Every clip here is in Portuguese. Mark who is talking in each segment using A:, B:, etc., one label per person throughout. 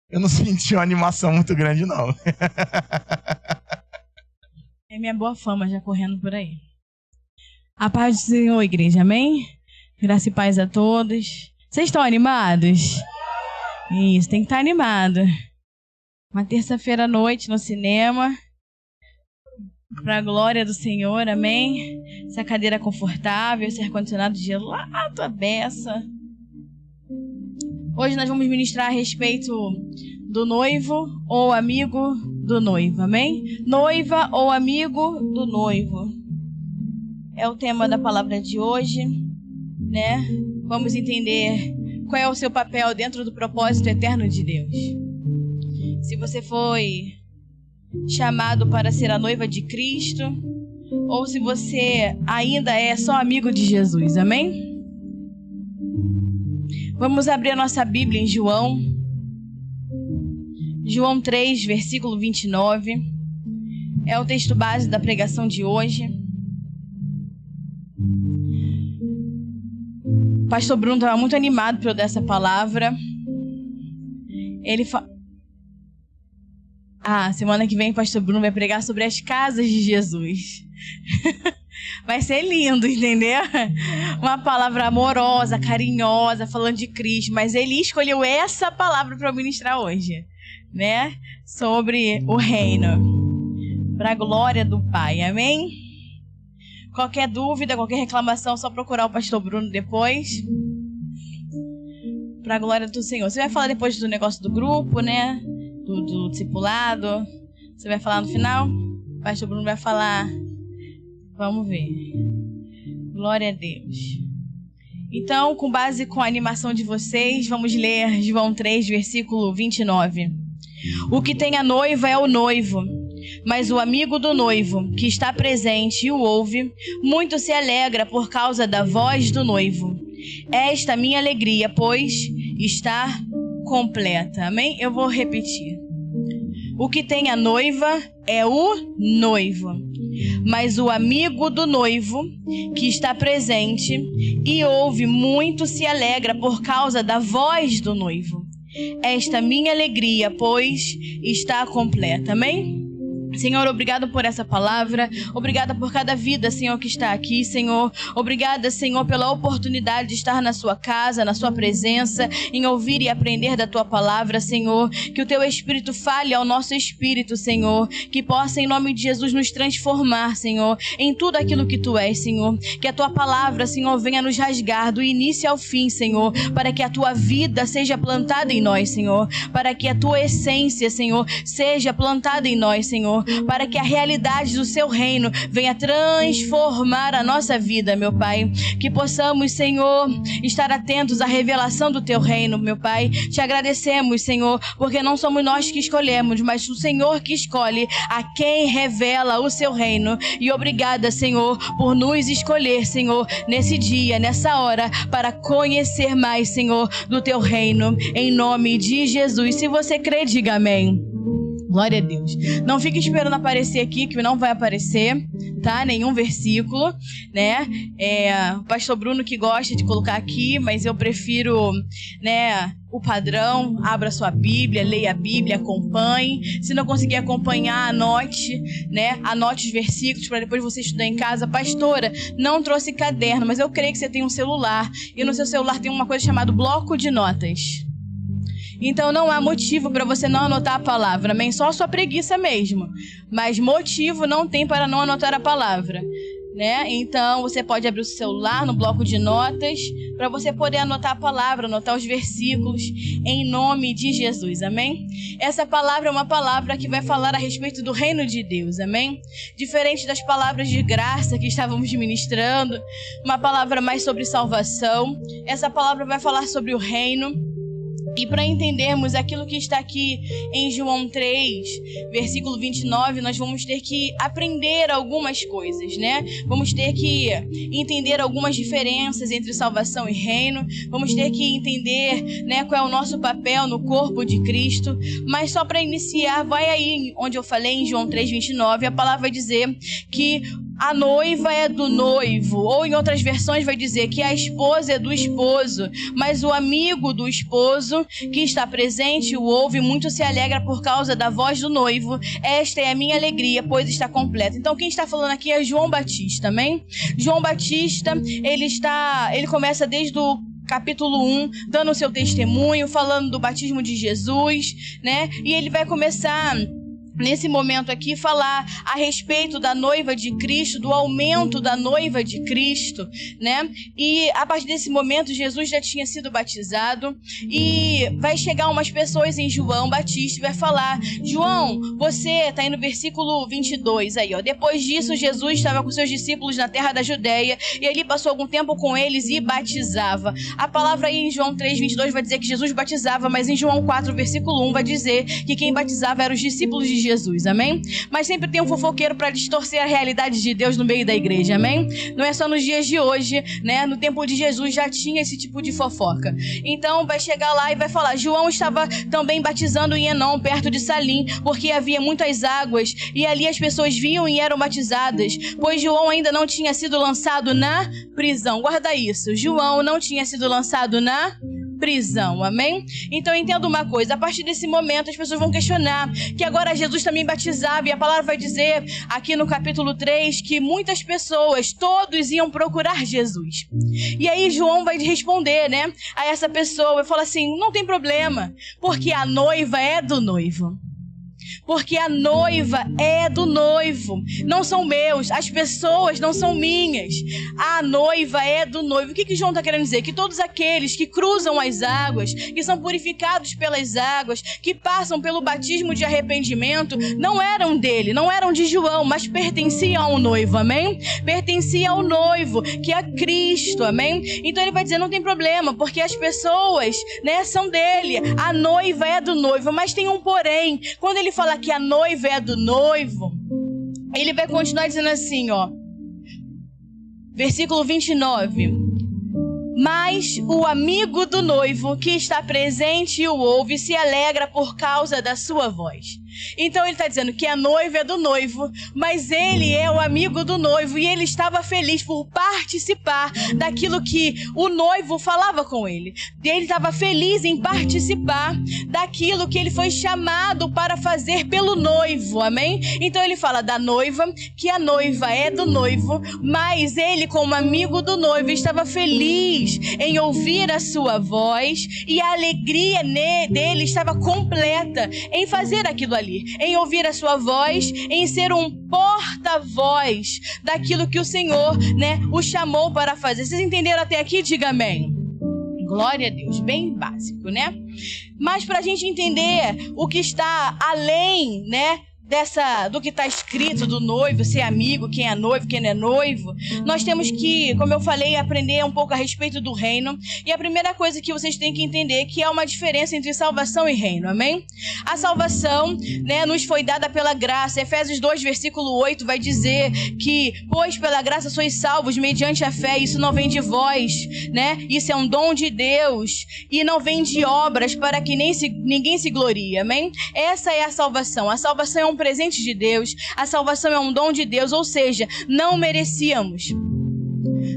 A: Eu não senti uma animação muito grande, não.
B: É minha boa fama já correndo por aí. A paz do Senhor, igreja, amém? Graça e paz a todos. Vocês estão animados? Isso, tem que estar animado. Uma terça-feira à noite no cinema. Para a glória do Senhor, amém? Essa cadeira confortável, esse ar-condicionado gelado, a beça. Hoje nós vamos ministrar a respeito do noivo ou amigo do noivo, amém? Noiva ou amigo do noivo. É o tema da palavra de hoje, né? Vamos entender qual é o seu papel dentro do propósito eterno de Deus. Se você foi chamado para ser a noiva de Cristo, ou se você ainda é só amigo de Jesus, amém? Vamos abrir a nossa Bíblia em João 3, versículo 29. É o texto base da pregação de hoje. O pastor Bruno estava muito animado para eu dar essa palavra. Semana que vem o pastor Bruno vai pregar sobre as casas de Jesus. Vai ser lindo, entendeu? Uma palavra amorosa, carinhosa, falando de Cristo. Mas ele escolheu essa palavra para eu ministrar hoje, né? Sobre o reino, para a glória do Pai, amém? Qualquer dúvida, qualquer reclamação, só procurar o pastor Bruno depois. Para a glória do Senhor. Você vai falar depois do negócio do grupo, né? Do discipulado. Você vai falar no final? O pastor Bruno vai falar. Vamos ver. Glória a Deus. Então, com base com a animação de vocês, vamos ler João 3, versículo 29. O que tem a noiva é o noivo, mas o amigo do noivo, que está presente e o ouve, muito se alegra por causa da voz do noivo. Esta minha alegria, pois, está completa. Amém? Eu vou repetir. O que tem a noiva é o noivo, mas o amigo do noivo, que está presente e ouve, muito se alegra por causa da voz do noivo. Esta minha alegria, pois, está completa. Amém? Senhor, obrigado por essa palavra, obrigada por cada vida, Senhor, que está aqui, Senhor. Obrigada, Senhor, pela oportunidade de estar na sua casa, na sua presença, em ouvir e aprender da tua palavra, Senhor. Que o teu Espírito fale ao nosso espírito, Senhor. Que possa, em nome de Jesus, nos transformar, Senhor, em tudo aquilo que tu és, Senhor. Que a tua palavra, Senhor, venha nos rasgar do início ao fim, Senhor, para que a tua vida seja plantada em nós, Senhor. Para que a tua essência, Senhor, seja plantada em nós, Senhor. Para que a realidade do seu reino venha transformar a nossa vida, meu Pai. Que possamos, Senhor, estar atentos à revelação do teu reino, meu Pai. Te agradecemos, Senhor, porque não somos nós que escolhemos, mas o Senhor que escolhe a quem revela o seu reino. E obrigada, Senhor, por nos escolher, Senhor, nesse dia, nessa hora, para conhecer mais, Senhor, do teu reino. Em nome de Jesus. Se você crê, diga amém. Glória a Deus. Não fique esperando aparecer aqui, que não vai aparecer, tá? Nenhum versículo, né? O pastor Bruno que gosta de colocar aqui, mas eu prefiro, né, o padrão. Abra sua Bíblia, leia a Bíblia, acompanhe. Se não conseguir acompanhar, anote, né? Anote os versículos para depois você estudar em casa. Pastora, não trouxe caderno, mas eu creio que você tem um celular. E no seu celular tem uma coisa chamada bloco de notas. Então não há motivo para você não anotar a palavra, amém? Só a sua preguiça mesmo. Mas motivo não tem para não anotar a palavra, né? Então você pode abrir o seu celular no bloco de notas para você poder anotar a palavra, anotar os versículos em nome de Jesus, amém? Essa palavra é uma palavra que vai falar a respeito do reino de Deus, amém? Diferente das palavras de graça que estávamos ministrando, uma palavra mais sobre salvação. Essa palavra vai falar sobre o reino. E para entendermos aquilo que está aqui em João 3, versículo 29, nós vamos ter que aprender algumas coisas, né? Vamos ter que entender algumas diferenças entre salvação e reino. Vamos ter que entender, né, qual é o nosso papel no corpo de Cristo. Mas só para iniciar, vai aí onde eu falei em João 3, 29, a palavra vai dizer que a noiva é do noivo, ou em outras versões vai dizer que a esposa é do esposo, mas o amigo do esposo que está presente o ouve, muito se alegra por causa da voz do noivo. Esta é a minha alegria, pois está completa. Então quem está falando aqui é João Batista, amém? João Batista, ele começa desde o capítulo 1, dando o seu testemunho, falando do batismo de Jesus, né? E ele vai começar nesse momento aqui, falar a respeito da noiva de Cristo, do aumento da noiva de Cristo, né? E a partir desse momento, Jesus já tinha sido batizado e vai chegar umas pessoas em João Batista e vai falar: João, você tá aí no versículo 22 aí, ó. Depois disso, Jesus estava com seus discípulos na terra da Judéia e ali passou algum tempo com eles e batizava. A palavra aí em João 3:22 vai dizer que Jesus batizava, mas em João 4, versículo 1 vai dizer que quem batizava eram os discípulos de Jesus, amém? Mas sempre tem um fofoqueiro para distorcer a realidade de Deus no meio da igreja, amém? Não é só nos dias de hoje, né? No tempo de Jesus já tinha esse tipo de fofoca. Então vai chegar lá e vai falar: João estava também batizando em Enom, perto de Salim, porque havia muitas águas e ali as pessoas viam e eram batizadas, pois João ainda não tinha sido lançado na prisão. Guarda isso, João não tinha sido lançado na prisão, amém? Então entenda uma coisa: a partir desse momento as pessoas vão questionar que agora Jesus também batizava, e a palavra vai dizer aqui no capítulo 3 que muitas pessoas, todos iam procurar Jesus. E aí João vai responder, né, a essa pessoa e fala assim: não tem problema, porque a noiva é do noivo. Porque a noiva é do noivo. Não são meus, as pessoas não são minhas. A noiva é do noivo. O que João está querendo dizer? Que todos aqueles que cruzam as águas, que são purificados pelas águas, que passam pelo batismo de arrependimento, não eram dele, não eram de João, mas pertenciam ao noivo, amém? Pertenciam ao noivo, que é Cristo, amém? Então ele vai dizer: não tem problema, porque as pessoas, né, são dele. A noiva é do noivo, mas tem um porém. Quando ele fala que a noiva é do noivo, ele vai continuar dizendo assim, ó, versículo 29: mas o amigo do noivo que está presente e o ouve se alegra por causa da sua voz. Então ele está dizendo que a noiva é do noivo, mas ele é o amigo do noivo e ele estava feliz por participar daquilo que o noivo falava com ele. Ele estava feliz em participar daquilo que ele foi chamado para fazer pelo noivo, amém? Então ele fala da noiva, que a noiva é do noivo, mas ele, como amigo do noivo, estava feliz em ouvir a sua voz, e a alegria dele estava completa em fazer aquilo ali, em ouvir a sua voz, em ser um porta-voz daquilo que o Senhor, né, o chamou para fazer. Vocês entenderam até aqui? Diga amém. Glória a Deus, bem básico, né? Mas para a gente entender o que está além, né, do que está escrito do noivo, ser amigo, quem é noivo, quem não é noivo, nós temos que, como eu falei, aprender um pouco a respeito do reino. E a primeira coisa que vocês têm que entender é que há uma diferença entre salvação e reino, amém? A salvação, né, nos foi dada pela graça. Efésios 2, versículo 8 vai dizer que, pois pela graça sois salvos mediante a fé, isso não vem de vós, né? Isso é um dom de Deus e não vem de obras, para que ninguém se glorie, amém? Essa é a salvação. A salvação é um presente de Deus, a salvação é um dom de Deus, ou seja, não merecíamos.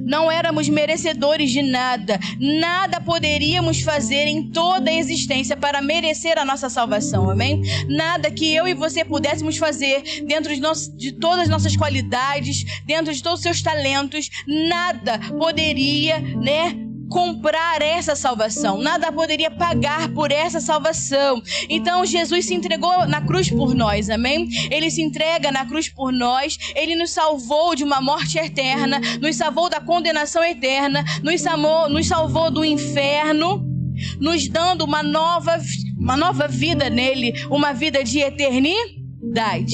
B: Não éramos merecedores de nada. Nada poderíamos fazer em toda a existência para merecer a nossa salvação, amém? Nada que eu e você pudéssemos fazer dentro de todas as nossas qualidades, dentro de todos os seus talentos, nada poderia, né, comprar essa salvação, nada poderia pagar por essa salvação. Então Jesus se entregou na cruz por nós, amém? Ele se entrega na cruz por nós, ele nos salvou de uma morte eterna, nos salvou da condenação eterna, nos salvou do inferno, nos dando uma nova vida nele, uma vida de eternidade.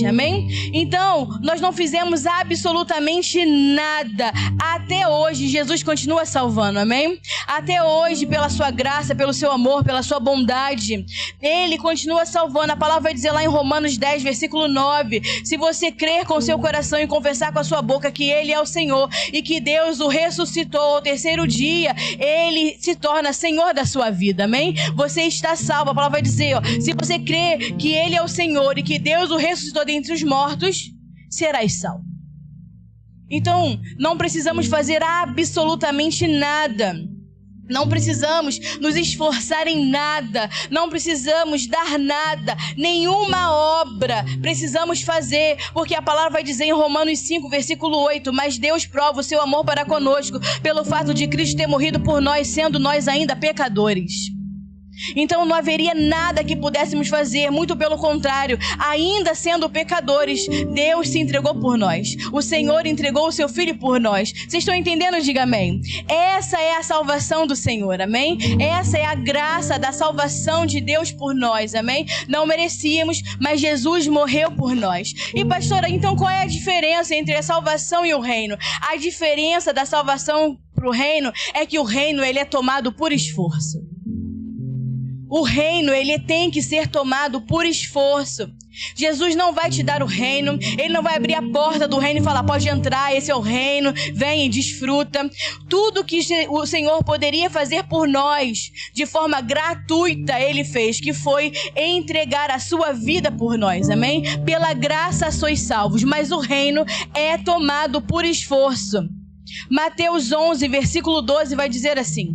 B: Amém? Então, nós não fizemos absolutamente nada. Até hoje, Jesus continua salvando, amém? Até hoje, pela sua graça, pelo seu amor, pela sua bondade, ele continua salvando. A palavra vai dizer lá em Romanos 10, versículo 9: se você crer com o seu coração e confessar com a sua boca que ele é o Senhor e que Deus o ressuscitou ao terceiro dia, ele se torna Senhor da sua vida, amém? Você está salvo. A palavra vai dizer, ó, se você crer que ele é o Senhor e que Deus o ressuscitou dentre os mortos, serás salvo. Então, não precisamos fazer absolutamente nada. Não precisamos nos esforçar em nada, não precisamos dar nada, nenhuma obra precisamos fazer, porque a palavra vai dizer em Romanos 5, versículo 8, mas Deus prova o seu amor para conosco, pelo fato de Cristo ter morrido por nós, sendo nós ainda pecadores. Então não haveria nada que pudéssemos fazer, muito pelo contrário, ainda sendo pecadores, Deus se entregou por nós. O Senhor entregou o seu Filho por nós. Vocês estão entendendo? Diga amém. Essa é a salvação do Senhor, amém? Essa é a graça da salvação de Deus por nós, amém? Não merecíamos, mas Jesus morreu por nós. E pastora, então qual é a diferença entre a salvação e o reino? A diferença da salvação para o reino é que o reino ele é tomado por esforço. O reino, ele tem que ser tomado por esforço. Jesus não vai te dar o reino, ele não vai abrir a porta do reino e falar, pode entrar, esse é o reino, vem e desfruta. Tudo que o Senhor poderia fazer por nós, de forma gratuita, ele fez, que foi entregar a sua vida por nós, amém? Pela graça sois salvos, mas o reino é tomado por esforço. Mateus 11, versículo 12 vai dizer assim: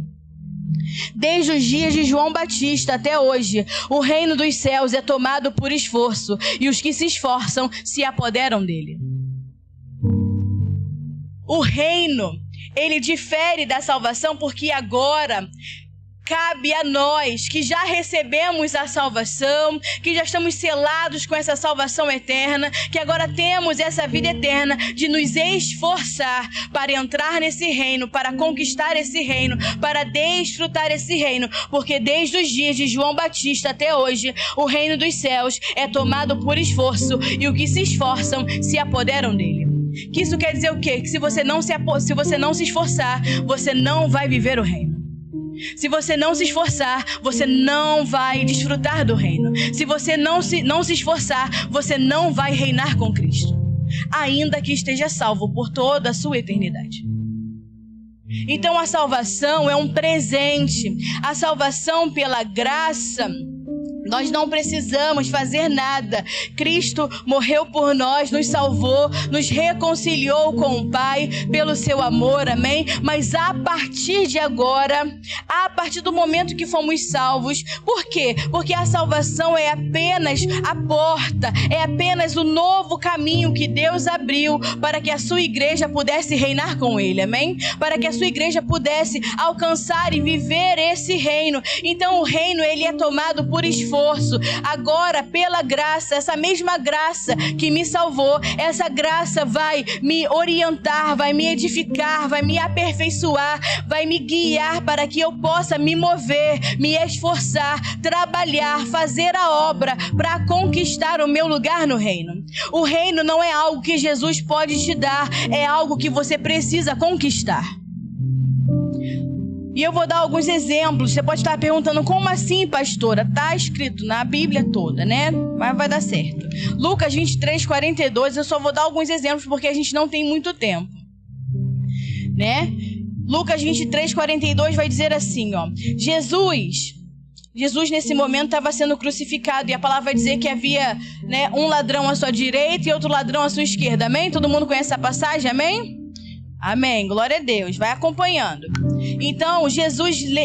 B: desde os dias de João Batista até hoje, o reino dos céus é tomado por esforço, e os que se esforçam se apoderam dele. O reino, ele difere da salvação porque agora cabe a nós que já recebemos a salvação, que já estamos selados com essa salvação eterna, que agora temos essa vida eterna, de nos esforçar para entrar nesse reino, para conquistar esse reino, para desfrutar esse reino, porque desde os dias de João Batista até hoje, o reino dos céus é tomado por esforço, e os que se esforçam se apoderam dele. Que isso quer dizer o quê? Que se você não se esforçar, você não vai viver o reino. Se você não se esforçar, você não vai desfrutar do reino. Se você não se esforçar, você não vai reinar com Cristo, ainda que esteja salvo por toda a sua eternidade. Então a salvação é um presente. A salvação pela graça, nós não precisamos fazer nada. Cristo morreu por nós, nos salvou, nos reconciliou com o Pai pelo seu amor, amém? Mas a partir de agora, a partir do momento que fomos salvos, por quê? Porque a salvação é apenas a porta, é apenas o novo caminho que Deus abriu para que a sua igreja pudesse reinar com Ele, amém? Para que a sua igreja pudesse alcançar e viver esse reino. Então o reino, ele é tomado por esforço. Agora, pela graça, essa mesma graça que me salvou, essa graça vai me orientar, vai me edificar, vai me aperfeiçoar, vai me guiar para que eu possa me mover, me esforçar, trabalhar, fazer a obra para conquistar o meu lugar no reino. O reino não é algo que Jesus pode te dar, é algo que você precisa conquistar. E eu vou dar alguns exemplos. Você pode estar perguntando, como assim, pastora? Está escrito na Bíblia toda, né? Mas vai dar certo. Lucas 23, 42, eu só vou dar alguns exemplos porque a gente não tem muito tempo, né? Lucas 23, 42 vai dizer assim, ó. Jesus nesse momento estava sendo crucificado, e a palavra vai dizer que havia, né, um ladrão à sua direita e outro ladrão à sua esquerda, amém? Todo mundo conhece essa passagem, amém? Amém, glória a Deus, vai acompanhando. Então, Jesus, ele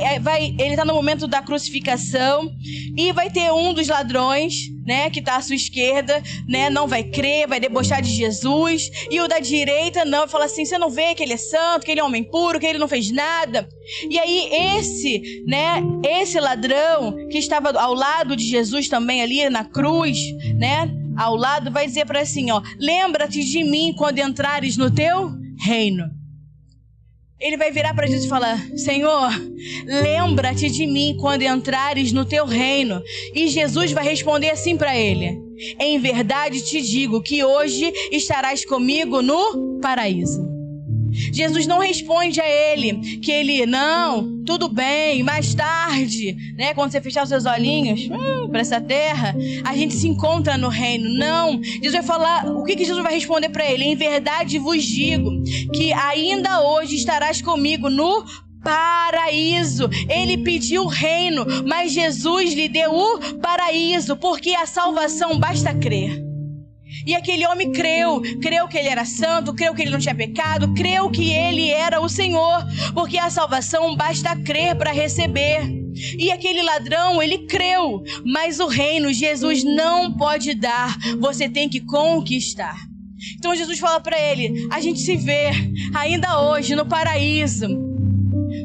B: está no momento da crucificação, e vai ter um dos ladrões, né, que está à sua esquerda, né, não vai crer, vai debochar de Jesus, e o da direita não, vai falar assim, você não vê que ele é santo, que ele é homem puro, que ele não fez nada. E aí esse ladrão que estava ao lado de Jesus também ali na cruz, né, ao lado, vai dizer para assim, ó, lembra-te de mim quando entrares no teu reino. Ele vai virar para Jesus e falar, Senhor, lembra-te de mim quando entrares no teu reino. E Jesus vai responder assim para ele, em verdade te digo que hoje estarás comigo no paraíso. Jesus não responde a ele que ele, não, tudo bem, mais tarde, né, quando você fechar os seus olhinhos para essa terra, a gente se encontra no reino. Não, Jesus vai falar, o que Jesus vai responder para ele? Em verdade vos digo que ainda hoje estarás comigo no paraíso. Ele pediu o reino, mas Jesus lhe deu o paraíso, porque a salvação basta crer. E aquele homem creu que ele era santo, creu que ele não tinha pecado, creu que ele era o Senhor, porque a salvação basta crer para receber. E aquele ladrão, ele creu, mas o reino Jesus não pode dar, você tem que conquistar. Então Jesus fala para ele, a gente se vê ainda hoje no paraíso.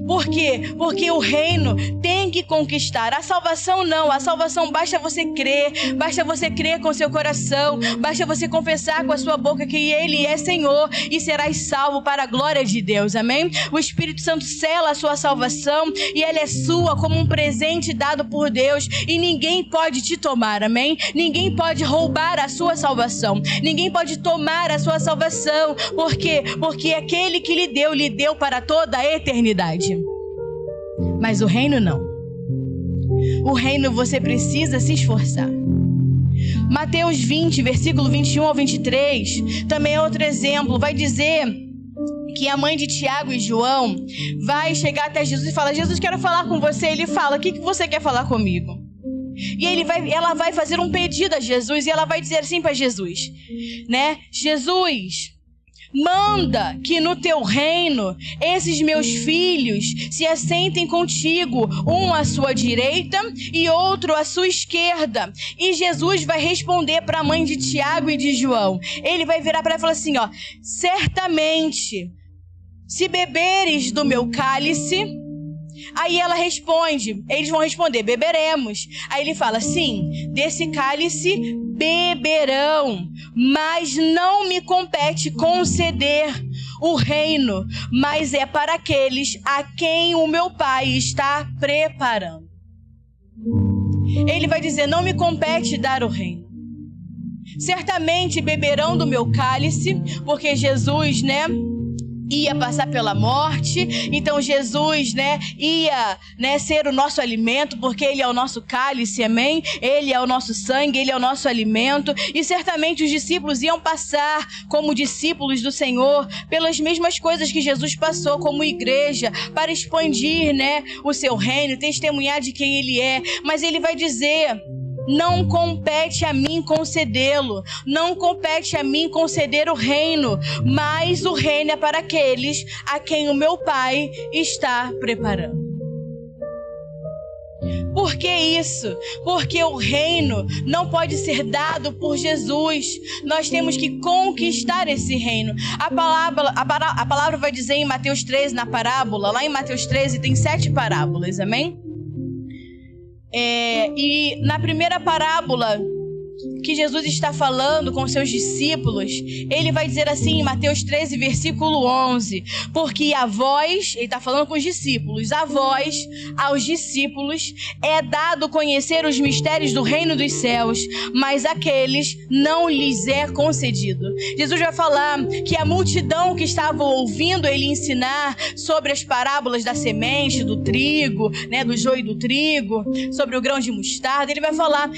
B: Por quê? Porque o reino tem que conquistar. A salvação não. A salvação basta você crer. Basta você crer com seu coração. Basta você confessar com a sua boca que Ele é Senhor e serás salvo para a glória de Deus. Amém? O Espírito Santo sela a sua salvação e ela é sua como um presente dado por Deus e ninguém pode te tomar. Amém? Ninguém pode roubar a sua salvação. Ninguém pode tomar a sua salvação. Por quê? Porque aquele que lhe deu para toda a eternidade. Mas o reino não. O reino você precisa se esforçar. Mateus 20, versículo 21 ao 23, também é outro exemplo. Vai dizer que a mãe de Tiago e João vai chegar até Jesus e fala, Jesus, quero falar com você. Ele fala, o que você quer falar comigo? E ela vai fazer um pedido a Jesus e ela vai dizer assim para Jesus, né? Jesus, manda que no teu reino esses meus filhos se assentem contigo, um à sua direita e outro à sua esquerda. E Jesus vai responder para a mãe de Tiago e de João. Ele vai virar para ela e falar assim, ó, certamente, se beberes do meu cálice... Aí ela responde, eles vão responder, beberemos. Aí ele fala, sim, desse cálice beberão, mas não me compete conceder o reino, mas é para aqueles a quem o meu Pai está preparando. Ele vai dizer, não me compete dar o reino. Certamente beberão do meu cálice, porque Jesus, né, ia passar pela morte, então Jesus, né, ia, né, ser o nosso alimento, porque Ele é o nosso cálice, amém? Ele é o nosso sangue, Ele é o nosso alimento, e certamente os discípulos iam passar como discípulos do Senhor, pelas mesmas coisas que Jesus passou como igreja, para expandir, né, o seu reino, testemunhar de quem Ele é, mas Ele vai dizer... Não compete a mim concedê-lo, não compete a mim conceder o reino, mas o reino é para aqueles a quem o meu Pai está preparando. Por que isso? Porque o reino não pode ser dado por Jesus. Nós temos que conquistar esse reino. A palavra vai dizer em Mateus 13, na parábola, lá em Mateus 13 tem 7 parábolas, amém? E na primeira parábola que Jesus está falando com seus discípulos, ele vai dizer assim em Mateus 13, versículo 11, porque a vós, ele está falando com os discípulos, a vós, aos discípulos, é dado conhecer os mistérios do reino dos céus, mas aqueles não lhes é concedido. Jesus vai falar que a multidão que estava ouvindo ele ensinar sobre as parábolas da semente, do trigo, né, do joio do trigo, sobre o grão de mostarda, ele vai falar,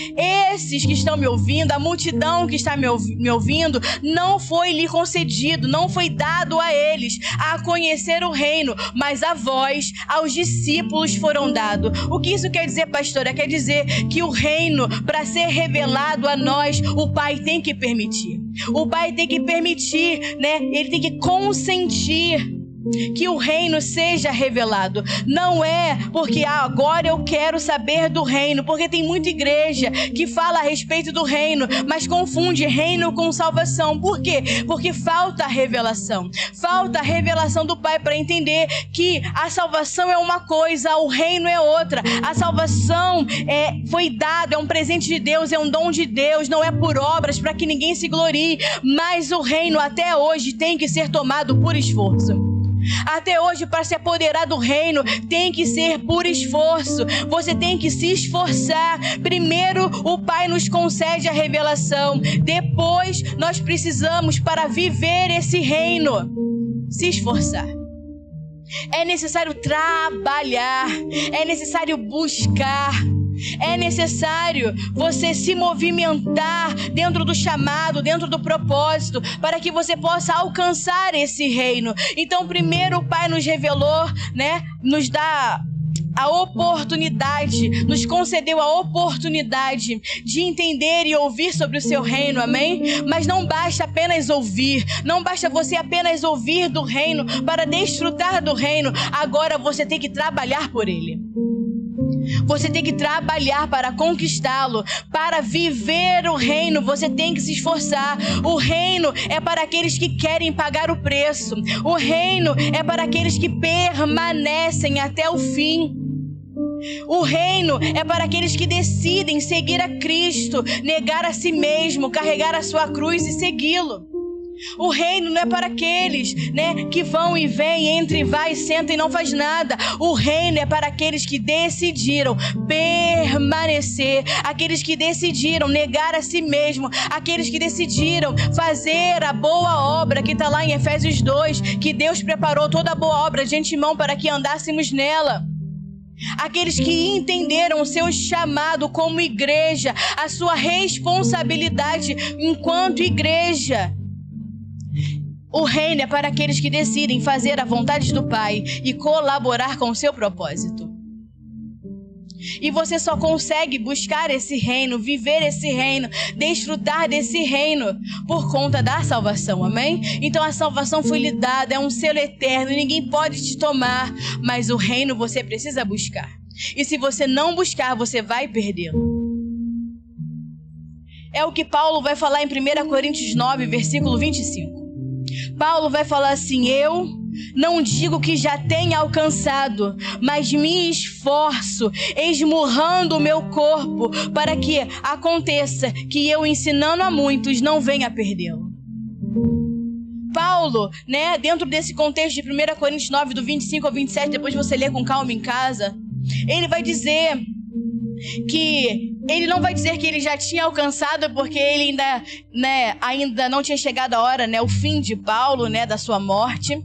B: esses que estão me ouvindo, a multidão que está me ouvindo, não foi lhe concedido, não foi dado a eles a conhecer o reino, mas a vós, aos discípulos foram dado. O que isso quer dizer, pastora? Quer dizer que o reino, para ser revelado a nós, o Pai tem que permitir. O Pai tem que permitir, né? Ele tem que consentir que o reino seja revelado. Não é porque agora eu quero saber do reino, porque tem muita igreja que fala a respeito do reino, mas confunde reino com salvação. Por quê? Porque falta a revelação. Falta a revelação do Pai para entender que a salvação é uma coisa, o reino é outra. A salvação foi dada, é um presente de Deus, é um dom de Deus, não é por obras para que ninguém se glorie, mas o reino até hoje tem que ser tomado por esforço. Até hoje, para se apoderar do reino, tem que ser por esforço. Você tem que se esforçar. Primeiro, o Pai nos concede a revelação. Depois, nós precisamos, para viver esse reino, se esforçar. É necessário trabalhar. É necessário buscar. É necessário você se movimentar dentro do chamado, dentro do propósito, para que você possa alcançar esse reino. Então, primeiro o Pai nos revelou, né? Nos dá a oportunidade, nos concedeu a oportunidade de entender e ouvir sobre o seu reino, amém? Mas não basta apenas ouvir, não basta você apenas ouvir do reino para desfrutar do reino, agora você tem que trabalhar por ele. Você tem que trabalhar para conquistá-lo, para viver o reino, você tem que se esforçar. O reino é para aqueles que querem pagar o preço. O reino é para aqueles que permanecem até o fim. O reino é para aqueles que decidem seguir a Cristo, negar a si mesmo, carregar a sua cruz e segui-lo. O reino não é para aqueles, que vão e vêm, entra e vai, senta e não faz nada. O reino é para aqueles que decidiram permanecer, aqueles que decidiram negar a si mesmo, aqueles que decidiram fazer a boa obra que está lá em Efésios 2, que Deus preparou toda a boa obra de antemão para que andássemos nela. Aqueles que entenderam o seu chamado como igreja, a sua responsabilidade enquanto igreja. O reino é para aqueles que decidem fazer a vontade do Pai e colaborar com o seu propósito. E você só consegue buscar esse reino, viver esse reino, desfrutar desse reino por conta da salvação, amém? Então a salvação foi lhe dada, é um selo eterno, ninguém pode te tomar, mas o reino você precisa buscar. E se você não buscar, você vai perdê-lo. É o que Paulo vai falar em 1 Coríntios 9, versículo 25. Paulo vai falar assim: eu não digo que já tenha alcançado, mas me esforço, esmurrando o meu corpo, para que aconteça que eu, ensinando a muitos, não venha a perdê-lo. Paulo, dentro desse contexto de 1 Coríntios 9, do 25 ao 27, depois você lê com calma em casa, ele vai dizer que ele não vai dizer que ele já tinha alcançado, porque ele ainda não tinha chegado a hora, o fim de Paulo, da sua morte.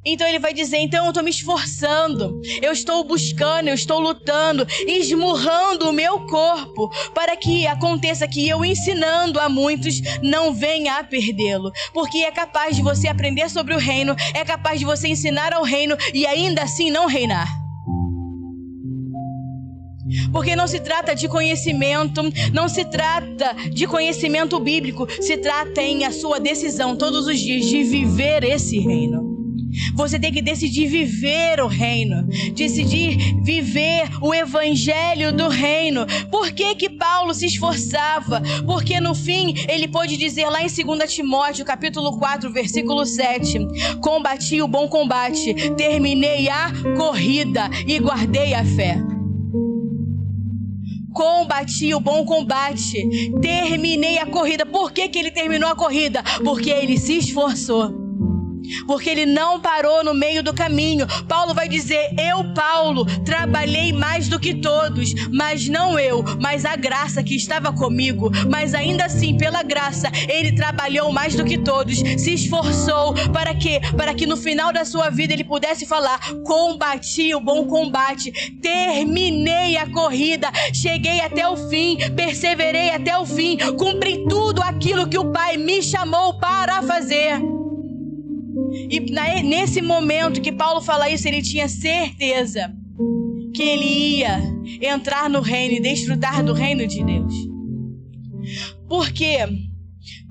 B: Então ele vai dizer: então eu estou me esforçando, eu estou buscando, eu estou lutando, esmurrando o meu corpo, para que aconteça que eu, ensinando a muitos, não venha a perdê-lo. Porque é capaz de você aprender sobre o reino, é capaz de você ensinar ao reino e ainda assim não reinar. Porque não se trata de conhecimento, não se trata de conhecimento bíblico, se trata em a sua decisão todos os dias de viver esse reino. Você tem que decidir viver o reino, decidir viver o evangelho do reino. Por que Paulo se esforçava? Porque no fim ele pôde dizer lá em 2 Timóteo capítulo 4, versículo 7: combati o bom combate, terminei a corrida e guardei a fé. Combati o bom combate, terminei a corrida. Por que ele terminou a corrida? Porque ele se esforçou, porque ele não parou no meio do caminho. Paulo vai dizer: eu, Paulo, trabalhei mais do que todos, mas não eu, mas a graça que estava comigo. Mas ainda assim, pela graça, ele trabalhou mais do que todos, se esforçou. Para quê? Para que no final da sua vida ele pudesse falar: combati o bom combate, terminei a corrida, cheguei até o fim, perseverei até o fim, cumpri tudo aquilo que o Pai me chamou para fazer. E nesse momento que Paulo fala isso, ele tinha certeza que ele ia entrar no reino e desfrutar do reino de Deus. Por quê?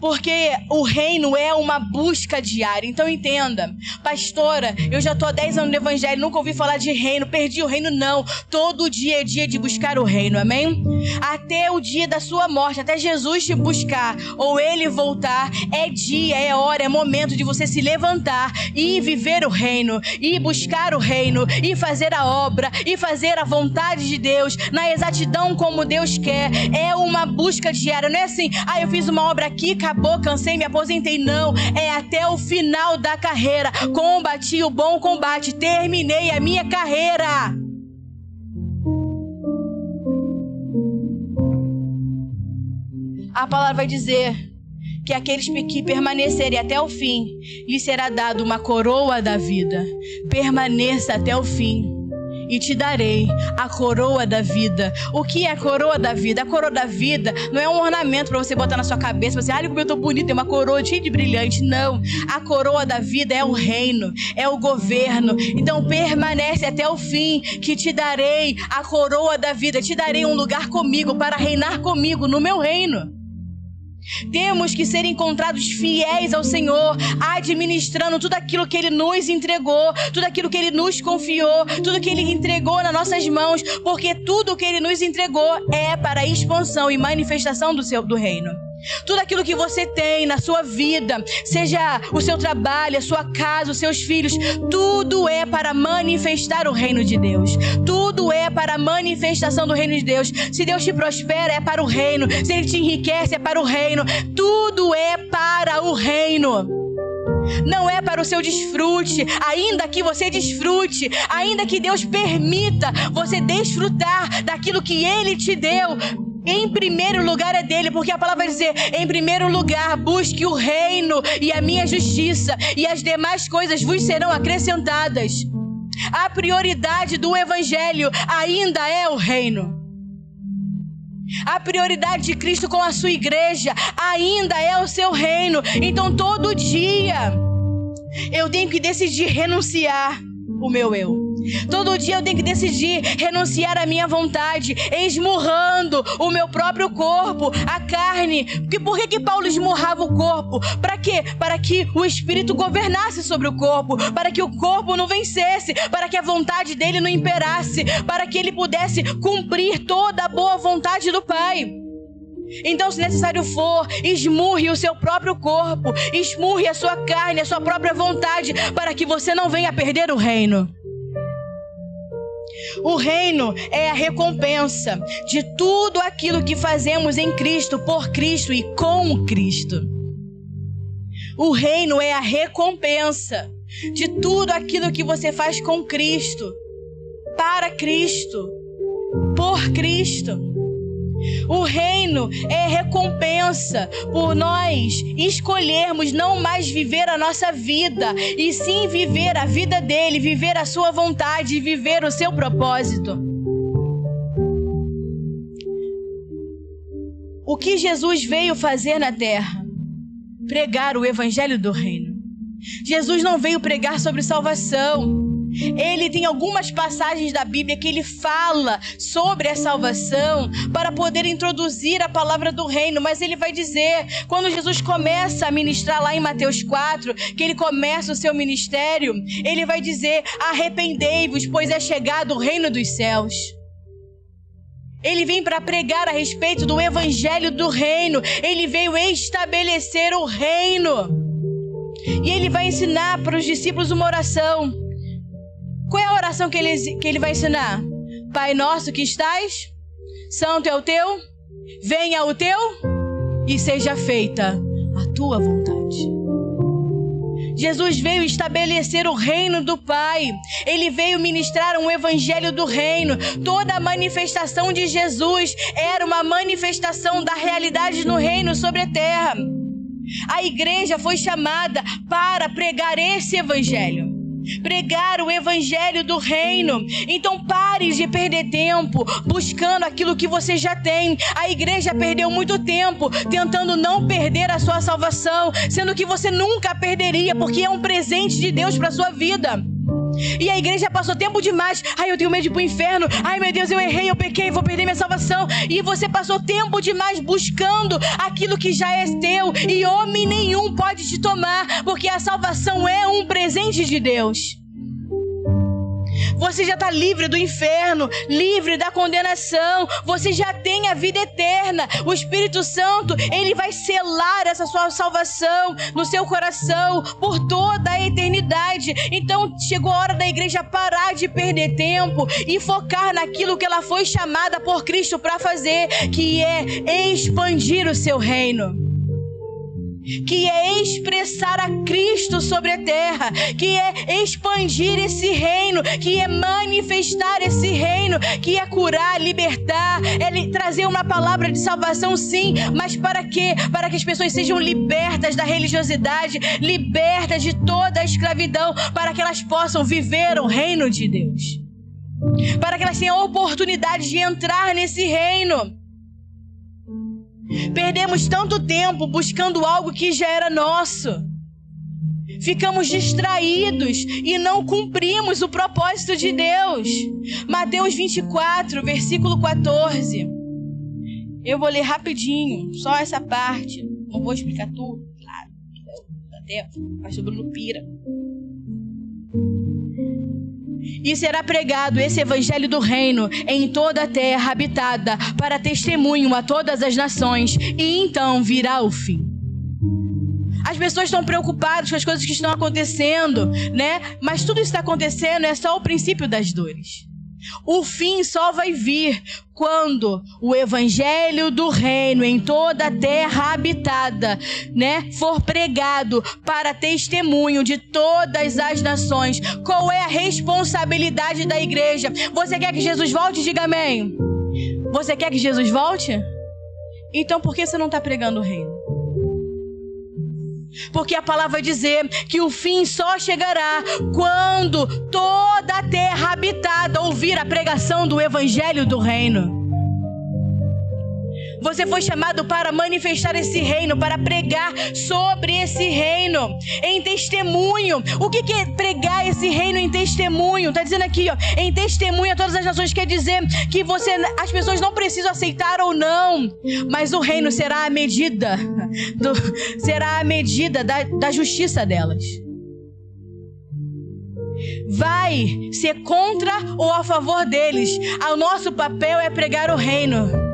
B: Porque o reino é uma busca diária. Então entenda: pastora, eu já estou há 10 anos no evangelho, nunca ouvi falar de reino, perdi o reino. Não, todo dia é dia de buscar o reino, amém? Até o dia da sua morte, até Jesus te buscar ou ele voltar, é dia, é hora, é momento de você se levantar e viver o reino, e buscar o reino, e fazer a obra, e fazer a vontade de Deus na exatidão como Deus quer. É uma busca diária, não é assim: eu fiz uma obra aqui, acabou, cansei, me aposentei. Não, é até o final da carreira. Combati o bom combate, terminei a minha carreira. A palavra vai dizer que aqueles que permanecerem até o fim, lhes será dado uma coroa da vida. Permaneça até o fim e te darei a coroa da vida. O que é a coroa da vida? A coroa da vida não é um ornamento para você botar na sua cabeça, você, olha como eu tô bonita, tem uma coroa cheia de brilhante. Não, a coroa da vida é o reino, é o governo. Então permanece até o fim, que te darei a coroa da vida, te darei um lugar comigo, para reinar comigo no meu reino. Temos que ser encontrados fiéis ao Senhor, administrando tudo aquilo que Ele nos entregou, tudo aquilo que Ele nos confiou, tudo que Ele entregou nas nossas mãos, porque tudo que Ele nos entregou é para a expansão e manifestação do reino. Tudo aquilo que você tem na sua vida, seja o seu trabalho, a sua casa, os seus filhos, tudo é para manifestar o reino de Deus. Tudo é para a manifestação do reino de Deus. Se Deus te prospera, é para o reino. Se Ele te enriquece, é para o reino. Tudo é para o reino. Não é para o seu desfrute, ainda que você desfrute, ainda que Deus permita você desfrutar daquilo que Ele te deu. Em primeiro lugar é dele, porque a palavra vai dizer, em primeiro lugar, busque o reino e a minha justiça, e as demais coisas vos serão acrescentadas. A prioridade do evangelho ainda é o reino. A prioridade de Cristo com a sua igreja ainda é o seu reino. Então todo dia eu tenho que decidir renunciar o meu eu. Todo dia eu tenho que decidir renunciar à minha vontade, esmurrando o meu próprio corpo, a carne. Por que Paulo esmurrava o corpo? Para quê? Para que o Espírito governasse sobre o corpo, para que o corpo não vencesse, para que a vontade dele não imperasse, para que ele pudesse cumprir toda a boa vontade do Pai. Então, se necessário for, esmurre o seu próprio corpo, esmurre a sua carne, a sua própria vontade, para que você não venha perder o reino. O reino é a recompensa de tudo aquilo que fazemos em Cristo, por Cristo e com Cristo. O reino é a recompensa de tudo aquilo que você faz com Cristo, para Cristo, por Cristo. O reino é recompensa por nós escolhermos não mais viver a nossa vida, e sim viver a vida dele, viver a sua vontade e viver o seu propósito. O que Jesus veio fazer na terra? Pregar o evangelho do reino. Jesus não veio pregar sobre salvação. Ele tem algumas passagens da Bíblia que ele fala sobre a salvação para poder introduzir a palavra do reino, mas ele vai dizer, quando Jesus começa a ministrar lá em Mateus 4, que ele começa o seu ministério, ele vai dizer, arrependei-vos, pois é chegado o reino dos céus. Ele vem para pregar a respeito do evangelho do reino, ele veio estabelecer o reino, e ele vai ensinar para os discípulos uma oração. Qual é a oração que ele vai ensinar? Pai nosso que estás, santo é o teu, venha o teu e seja feita a tua vontade. Jesus veio estabelecer o reino do Pai. Ele veio ministrar um evangelho do reino. Toda a manifestação de Jesus era uma manifestação da realidade no reino sobre a terra. A igreja foi chamada para pregar esse evangelho. Pregar o evangelho do reino. Então pare de perder tempo buscando aquilo que você já tem. A igreja perdeu muito tempo tentando não perder a sua salvação, sendo que você nunca perderia, porque é um presente de Deus para sua vida. E a igreja passou tempo demais. Ai, eu tenho medo de ir pro inferno. Ai, meu Deus, eu errei, eu pequei, vou perder minha salvação. E você passou tempo demais buscando aquilo que já é teu, e homem nenhum pode te tomar, porque a salvação é um presente de Deus. Você já está livre do inferno, livre da condenação. Você já tem a vida eterna. O Espírito Santo, ele vai selar essa sua salvação no seu coração por toda a eternidade. Então chegou a hora da igreja parar de perder tempo e focar naquilo que ela foi chamada por Cristo para fazer, que é expandir o seu reino, que é expressar a Cristo sobre a terra, que é expandir esse reino, que é manifestar esse reino, que é curar, libertar, é trazer uma palavra de salvação, sim, mas para quê? Para que as pessoas sejam libertas da religiosidade, libertas de toda a escravidão, para que elas possam viver o reino de Deus. para que elas tenham a oportunidade de entrar nesse reino. Perdemos tanto tempo buscando algo que já era nosso. Ficamos distraídos e não cumprimos o propósito de Deus. Mateus 24, versículo 14. Eu vou ler rapidinho, só essa parte. Não vou explicar tudo, claro. Até o pastor Bruno pira. E será pregado esse evangelho do reino em toda a terra habitada, para testemunho a todas as nações, e então virá o fim. As pessoas estão preocupadas com as coisas que estão acontecendo, né? Mas tudo isso está acontecendo, é só o princípio das dores. O fim só vai vir quando o evangelho do reino em toda a terra habitada, né, for pregado para testemunho de todas as nações. Qual é a responsabilidade da igreja? Você quer que Jesus volte? Diga amém. Você quer que Jesus volte? Então por que você não está pregando o reino? Porque a palavra vai dizer que o fim só chegará quando toda a terra habitada ouvir a pregação do evangelho do reino. Você foi chamado para manifestar esse reino, para pregar sobre esse reino em testemunho. O que é pregar esse reino em testemunho? Está dizendo aqui, ó, em testemunho a todas as nações. Quer dizer que as pessoas não precisam aceitar ou não, mas o reino será a medida da justiça delas. Vai ser contra ou a favor deles. O nosso papel é pregar o reino.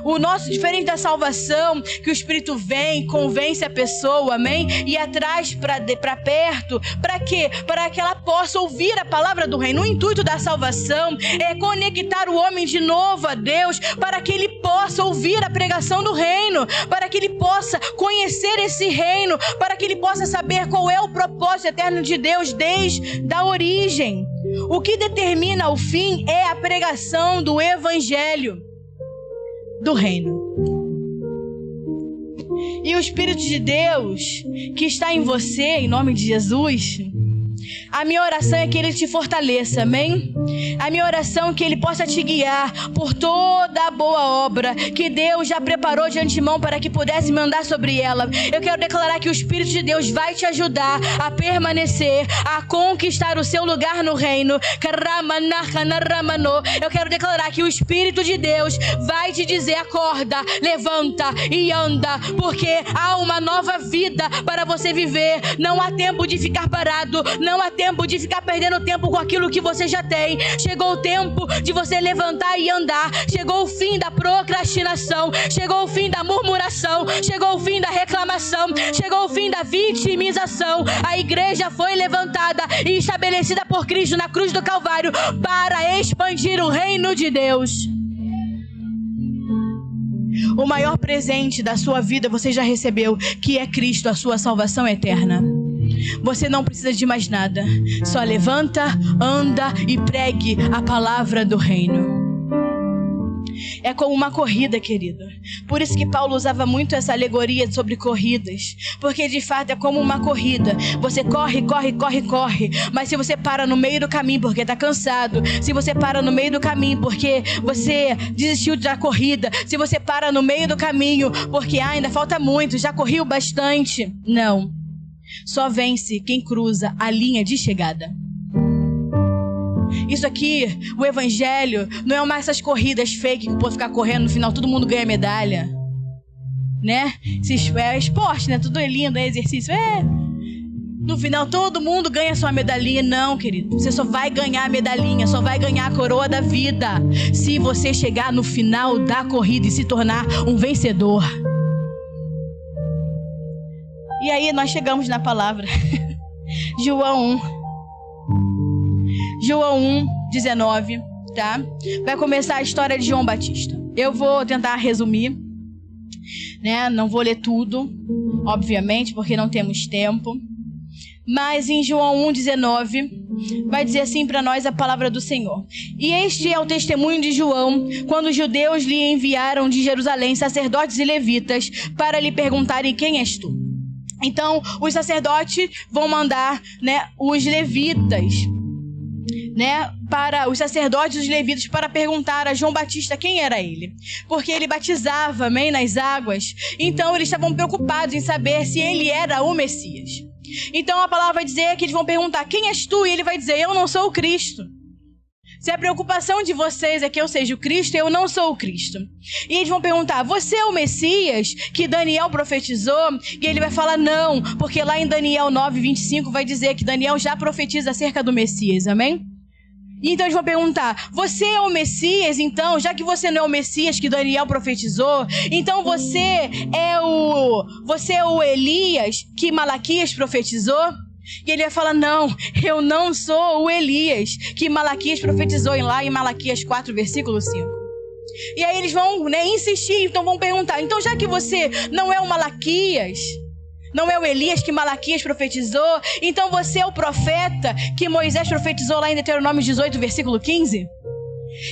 B: O nosso, diferente da salvação, que o Espírito vem, convence a pessoa, amém? E atrás para perto, para quê? Para que ela possa ouvir a palavra do reino. O intuito da salvação é conectar o homem de novo a Deus, para que ele possa ouvir a pregação do reino, para que ele possa conhecer esse reino, para que ele possa saber qual é o propósito eterno de Deus desde a origem. O que determina o fim é a pregação do evangelho do reino. E o Espírito de Deus que está em você, em nome de Jesus, a minha oração é que Ele te fortaleça, amém? A minha oração é que Ele possa te guiar por toda a boa obra que Deus já preparou de antemão para que pudesse mandar sobre ela. Eu quero declarar que o Espírito de Deus vai te ajudar a permanecer, a conquistar o seu lugar no reino. Eu quero declarar que o Espírito de Deus vai te dizer: acorda, levanta e anda, porque há uma nova vida para você viver. Não há tempo de ficar parado, não há tempo de ficar perdendo tempo com aquilo que você já tem. Chegou o tempo de você levantar e andar. Chegou o fim da procrastinação. Chegou o fim da murmuração. Chegou o fim da reclamação. Chegou o fim da vitimização. A igreja foi levantada e estabelecida por Cristo na cruz do Calvário para expandir o reino de Deus. O maior presente da sua vida você já recebeu, que é Cristo, a sua salvação eterna. Você não precisa de mais nada. Só levanta, anda e pregue a palavra do reino. É como uma corrida, querido. Por isso que Paulo usava muito essa alegoria sobre corridas. Porque de fato é como uma corrida. Você corre, corre, corre, corre. Mas se você para no meio do caminho porque está cansado, se você para no meio do caminho porque você desistiu da corrida, se você para no meio do caminho porque ainda falta muito, já correu bastante. Não. Só vence quem cruza a linha de chegada. Isso aqui, o evangelho, não é mais essas corridas fake que o povo ficar correndo, no final todo mundo ganha medalha, né? É esporte, né? Tudo é lindo, é exercício, no final todo mundo ganha sua medalhinha. Não, querido, você só vai ganhar a medalhinha, só vai ganhar a coroa da vida se você chegar no final da corrida e se tornar um vencedor. E aí nós chegamos na palavra. João 1:19, tá? Vai começar a história de João Batista. Eu vou tentar resumir, né? Não vou ler tudo, obviamente, porque não temos tempo. Mas em João 1:19 vai dizer assim para nós a palavra do Senhor: e este é o testemunho de João, quando os judeus lhe enviaram de Jerusalém sacerdotes e levitas para lhe perguntarem: quem és tu? Então os sacerdotes vão mandar, né, os levitas né, para os sacerdotes e os levitas para perguntar a João Batista quem era ele. Porque ele batizava, amém, nas águas. Então eles estavam preocupados em saber se ele era o Messias. Então a palavra vai dizer que eles vão perguntar: quem és tu? E ele vai dizer: eu não sou o Cristo. Se a preocupação de vocês é que eu seja o Cristo, eu não sou o Cristo. E eles vão perguntar: você é o Messias que Daniel profetizou? E ele vai falar: não, porque lá em Daniel 9:25 vai dizer que Daniel já profetiza acerca do Messias, amém? E então eles vão perguntar: você é o Messias, então? Já que você não é o Messias que Daniel profetizou, então você é o Elias que Malaquias profetizou? E ele vai falar: não, eu não sou o Elias que Malaquias profetizou lá em Malaquias 4, versículo 5. E aí eles vão, né, insistir, então vão perguntar: então já que você não é o Malaquias, não é o Elias que Malaquias profetizou, então você é o profeta que Moisés profetizou lá em Deuteronômio 18, versículo 15?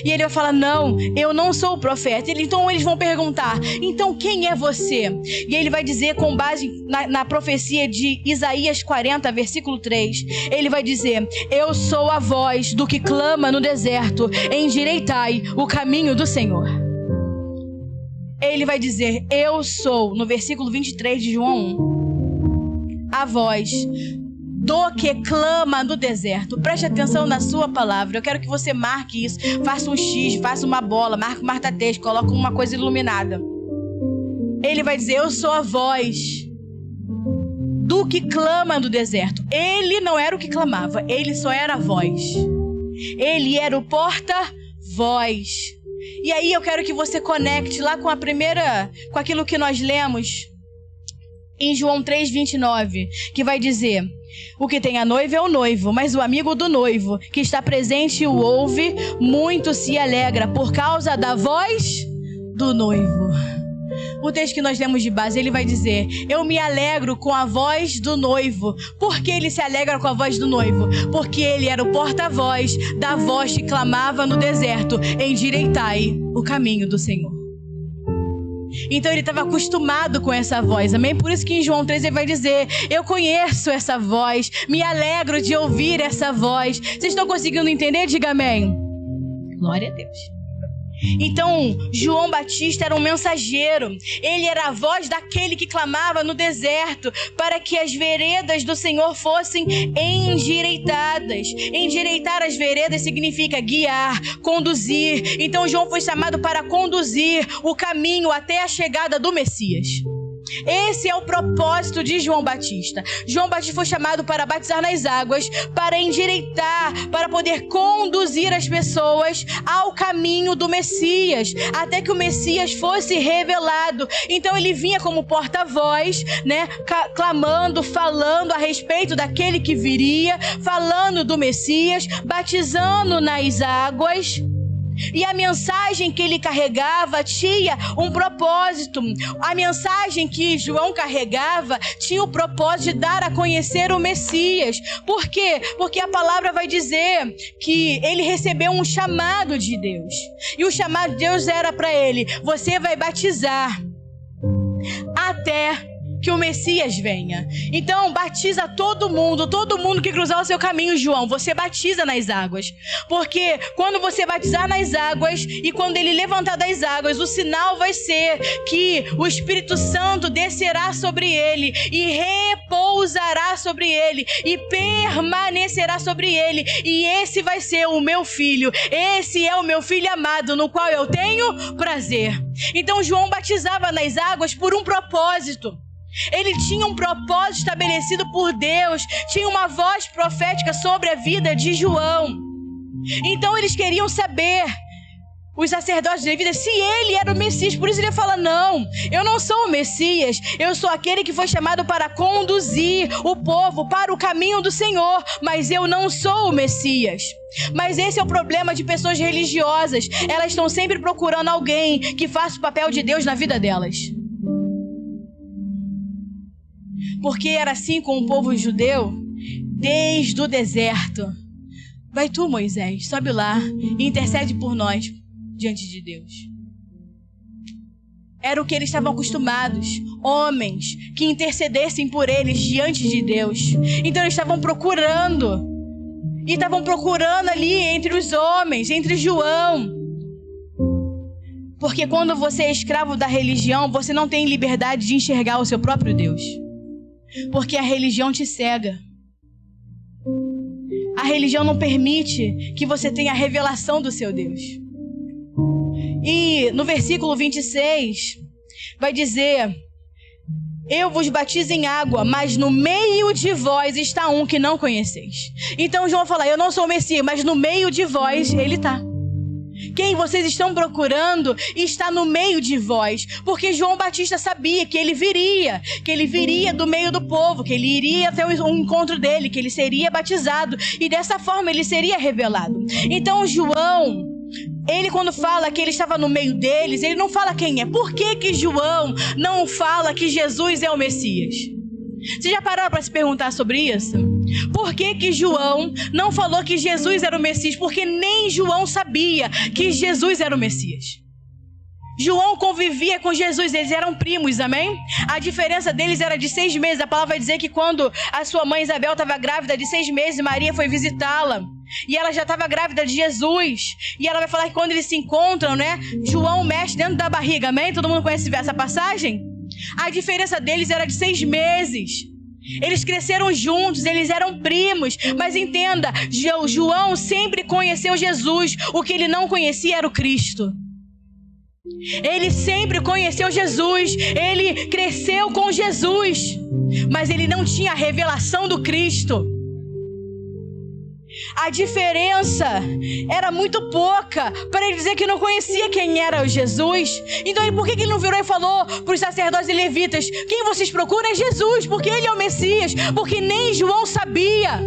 B: E ele vai falar: não, eu não sou o profeta. Então eles vão perguntar: então quem é você? E ele vai dizer, com base na profecia de Isaías 40, versículo 3, ele vai dizer: eu sou a voz do que clama no deserto, endireitai o caminho do Senhor. Ele vai dizer: eu sou, no versículo 23 de João 1, a voz do que clama no deserto. Preste atenção na sua palavra. Eu quero que você marque isso. Faça um X, faça uma bola, marque um marca-texto, coloque uma coisa iluminada. Ele vai dizer: eu sou a voz do que clama no deserto. Ele não era o que clamava, ele só era a voz. Ele era o porta-voz. E aí eu quero que você conecte lá com com aquilo que nós lemos em João 3:29, que vai dizer: o que tem a noiva é o noivo, mas o amigo do noivo que está presente e o ouve, muito se alegra por causa da voz do noivo. O texto que nós lemos de base, ele vai dizer: eu me alegro com a voz do noivo. Por que ele se alegra com a voz do noivo? Porque ele era o porta-voz da voz que clamava no deserto: endireitai o caminho do Senhor. Então ele estava acostumado com essa voz, amém? Por isso que em João 3 ele vai dizer: eu conheço essa voz, me alegro de ouvir essa voz. Vocês estão conseguindo entender? Diga amém. Glória a Deus. Então, João Batista era um mensageiro. Ele era a voz daquele que clamava no deserto para que as veredas do Senhor fossem endireitadas. Endireitar as veredas significa guiar, conduzir. Então, João foi chamado para conduzir o caminho até a chegada do Messias. Esse é o propósito de João Batista. João Batista foi chamado para batizar nas águas, para endireitar, para poder conduzir as pessoas ao caminho do Messias, até que o Messias fosse revelado. Então ele vinha como porta-voz, né, clamando, falando a respeito daquele que viria, falando do Messias, batizando nas águas. E a mensagem que ele carregava tinha um propósito. A mensagem que João carregava tinha o propósito de dar a conhecer o Messias. Por quê? Porque a palavra vai dizer que ele recebeu um chamado de Deus. E o chamado de Deus era para ele: você vai batizar até que o Messias venha. Então batiza todo mundo que cruzar o seu caminho, João. Você batiza nas águas, porque quando você batizar nas águas e quando ele levantar das águas, o sinal vai ser que o Espírito Santo descerá sobre ele e repousará sobre ele e permanecerá sobre ele, e esse vai ser o meu filho. Esse é o meu filho amado, no qual eu tenho prazer. Então João batizava nas águas por um propósito. Ele tinha um propósito estabelecido por Deus, tinha uma voz profética sobre a vida de João. Então eles queriam saber, os sacerdotes levitas, se ele era o Messias. Por isso ele fala: não, eu não sou o Messias, eu sou aquele que foi chamado para conduzir o povo para o caminho do Senhor, mas eu não sou o Messias. Mas esse é o problema de pessoas religiosas. Elas estão sempre procurando alguém que faça o papel de Deus na vida delas. Porque era assim com o povo judeu desde o deserto. Vai tu, Moisés, sobe lá e intercede por nós diante de Deus. Era o que eles estavam acostumados, homens que intercedessem por eles diante de Deus. Então eles estavam procurando E estavam procurando ali entre os homens, entre João. Porque quando você é escravo da religião, você não tem liberdade de enxergar o seu próprio Deus. Porque a religião te cega. A religião não permite que você tenha a revelação do seu Deus. E no versículo 26, vai dizer: eu vos batizo em água, mas no meio de vós está um que não conheceis. Então João fala: eu não sou o Messias, mas no meio de vós ele está. Quem vocês estão procurando está no meio de vós. Porque João Batista sabia que ele viria do meio do povo, que ele iria até o encontro dele, que ele seria batizado. E dessa forma ele seria revelado. Então João, ele quando fala que ele estava no meio deles, ele não fala quem é. Por que João não fala que Jesus é o Messias? Você já parou para se perguntar sobre isso? Por que João não falou que Jesus era o Messias? Porque nem João sabia que Jesus era o Messias. João convivia com Jesus, eles eram primos, amém? A diferença deles era de 6 meses. A palavra vai dizer que quando a sua mãe Isabel estava grávida de 6 meses, Maria foi visitá-la. E ela já estava grávida de Jesus. E ela vai falar que quando eles se encontram, né? João mexe dentro da barriga, amém? Todo mundo conhece essa passagem? A diferença deles era de 6 meses. Eles cresceram juntos, eles eram primos. Mas entenda, João sempre conheceu Jesus. O que ele não conhecia era o Cristo. Ele sempre conheceu Jesus. Ele cresceu com Jesus. Mas ele não tinha a revelação do Cristo. A diferença era muito pouca para ele dizer que não conhecia quem era o Jesus. Então por que ele não virou e falou para os sacerdotes e levitas: quem vocês procuram é Jesus, porque ele é o Messias? Porque nem João sabia.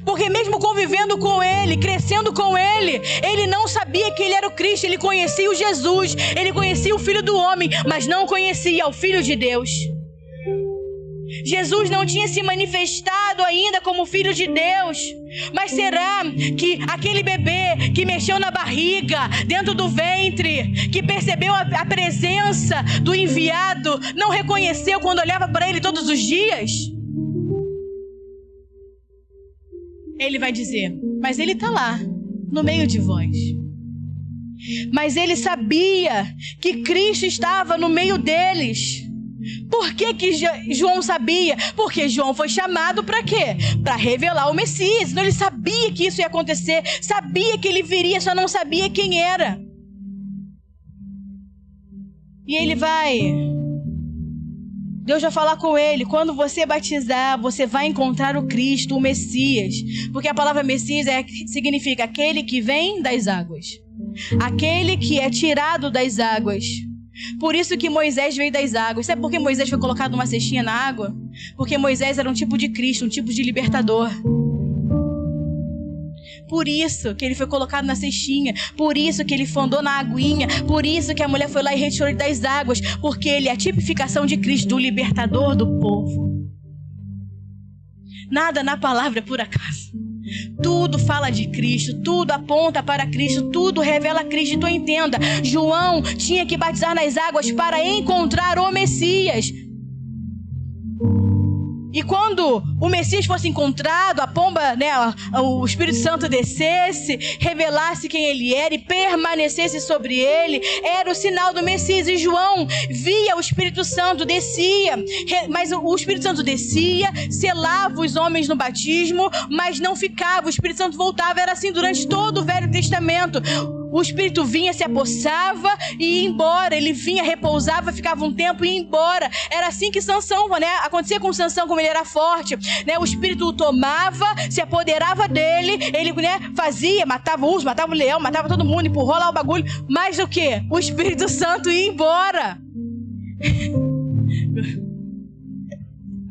B: Porque mesmo convivendo com ele, crescendo com ele, ele não sabia que ele era o Cristo. Ele conhecia o Jesus, ele conhecia o Filho do Homem, mas não conhecia o Filho de Deus. Jesus não tinha se manifestado ainda como Filho de Deus. Mas será que aquele bebê que mexeu na barriga, dentro do ventre, que percebeu a presença do enviado, não reconheceu quando olhava para ele todos os dias? Ele vai dizer: mas ele está lá, no meio de vós. Mas ele sabia que Cristo estava no meio deles. Por que João sabia? Porque João foi chamado para quê? Para revelar o Messias. Então ele sabia que isso ia acontecer, sabia que ele viria, só não sabia quem era. E ele vai... Deus vai falar com ele: quando você batizar, você vai encontrar o Cristo, o Messias. Porque a palavra Messias significa aquele que vem das águas, aquele que é tirado das águas. Por isso que Moisés veio das águas. Sabe por que Moisés foi colocado numa cestinha na água? Porque Moisés era um tipo de Cristo, um tipo de libertador. Por isso que ele foi colocado na cestinha. Por isso que ele andou na aguinha. Por isso que a mulher foi lá e retirou ele das águas. Porque ele é a tipificação de Cristo, do libertador do povo. Nada na palavra é por acaso. Tudo fala de Cristo, tudo aponta para Cristo, tudo revela Cristo. Então entenda, João tinha que batizar nas águas para encontrar o Messias. E quando o Messias fosse encontrado, a pomba, né, o Espírito Santo descesse, revelasse quem ele era e permanecesse sobre ele, era o sinal do Messias. E João via o Espírito Santo, descia, mas o Espírito Santo descia, selava os homens no batismo, mas não ficava, o Espírito Santo voltava. Era assim durante todo o Velho Testamento. O Espírito vinha, se apossava e ia embora. Ele vinha, repousava, ficava um tempo e ia embora. Era assim que Sansão, né? Acontecia com Sansão, como ele era forte, né? O Espírito o tomava, se apoderava dele, ele, né, fazia, matava o urso, matava o leão, matava todo mundo, empurrou lá o bagulho. Mas o quê? O Espírito Santo ia embora.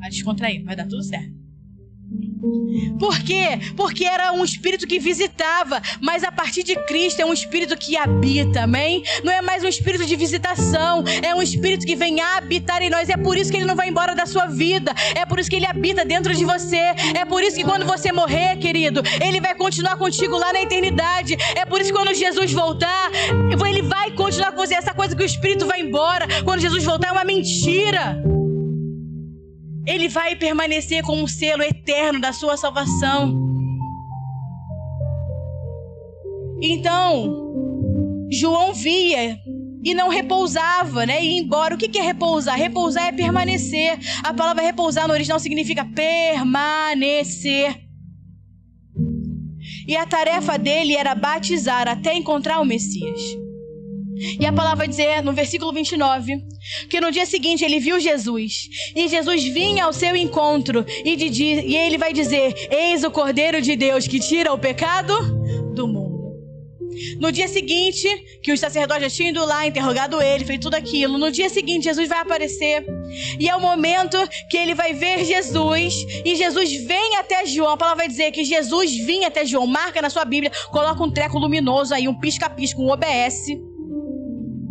B: Vai descontrair, vai dar tudo certo. Por quê? Porque era um espírito que visitava, mas a partir de Cristo é um espírito que habita, amém? Não é mais um espírito de visitação, é um espírito que vem habitar em nós. É por isso que ele não vai embora da sua vida, é por isso que ele habita dentro de você, é por isso que quando você morrer, querido, ele vai continuar contigo lá na eternidade. É por isso que quando Jesus voltar, ele vai continuar com você. Essa coisa que o espírito vai embora quando Jesus voltar é uma mentira. Ele vai permanecer como um selo eterno da sua salvação. Então, João via e não repousava, né? E ia embora. O que é repousar? Repousar é permanecer. A palavra repousar no original significa permanecer. E a tarefa dele era batizar até encontrar o Messias. E a palavra vai dizer no versículo 29 que no dia seguinte ele viu Jesus. E Jesus vinha ao seu encontro e ele vai dizer: eis o Cordeiro de Deus que tira o pecado do mundo. No dia seguinte, que os sacerdotes já tinham ido lá, interrogado ele, feito tudo aquilo. No dia seguinte, Jesus vai aparecer. E é o momento que ele vai ver Jesus. E Jesus vem até João. A palavra vai dizer que Jesus vinha até João. Marca na sua Bíblia, coloca um treco luminoso aí, um pisca-pisca, um OBS,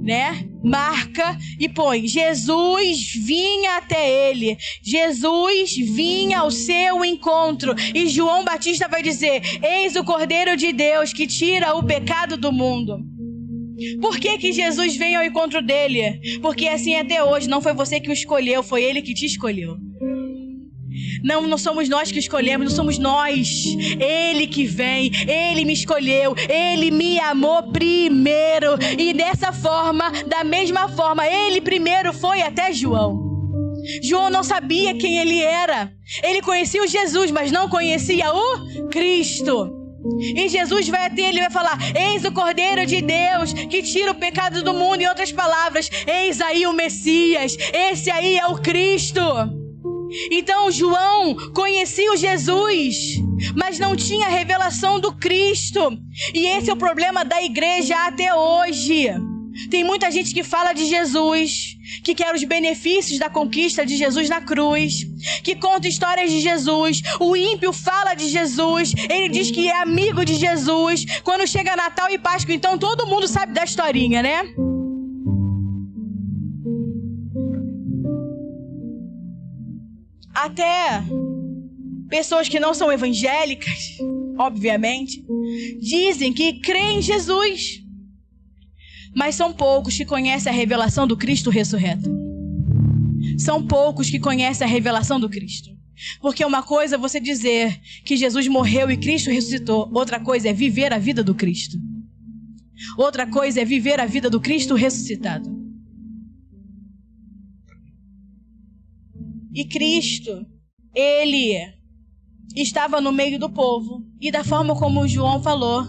B: né? Marca e põe: Jesus vinha até ele. Jesus vinha ao seu encontro. E João Batista vai dizer: eis o Cordeiro de Deus que tira o pecado do mundo. Por que Jesus veio ao encontro dele? Porque assim é até hoje. Não foi você que o escolheu, foi ele que te escolheu. Não somos nós que escolhemos, não somos nós. Ele que vem, ele me escolheu, ele me amou primeiro. E dessa forma, da mesma forma, ele primeiro foi até João. João não sabia quem ele era. Ele conhecia o Jesus, mas não conhecia o Cristo. E Jesus vai até ele e vai falar: eis o Cordeiro de Deus que tira o pecado do mundo. Em outras palavras, eis aí o Messias. Esse aí é o Cristo. Então João conhecia o Jesus, mas não tinha a revelação do Cristo. E esse é o problema da igreja até hoje. Tem muita gente que fala de Jesus, que quer os benefícios da conquista de Jesus na cruz, que conta histórias de Jesus. O ímpio fala de Jesus, ele diz que é amigo de Jesus. Quando chega Natal e Páscoa, então todo mundo sabe da historinha, né? Até pessoas que não são evangélicas, obviamente, dizem que creem em Jesus. Mas são poucos que conhecem a revelação do Cristo ressurreto. São poucos que conhecem a revelação do Cristo. Porque uma coisa é você dizer que Jesus morreu e Cristo ressuscitou. Outra coisa é viver a vida do Cristo. Outra coisa é viver a vida do Cristo ressuscitado. E Cristo, ele estava no meio do povo. E da forma como João falou,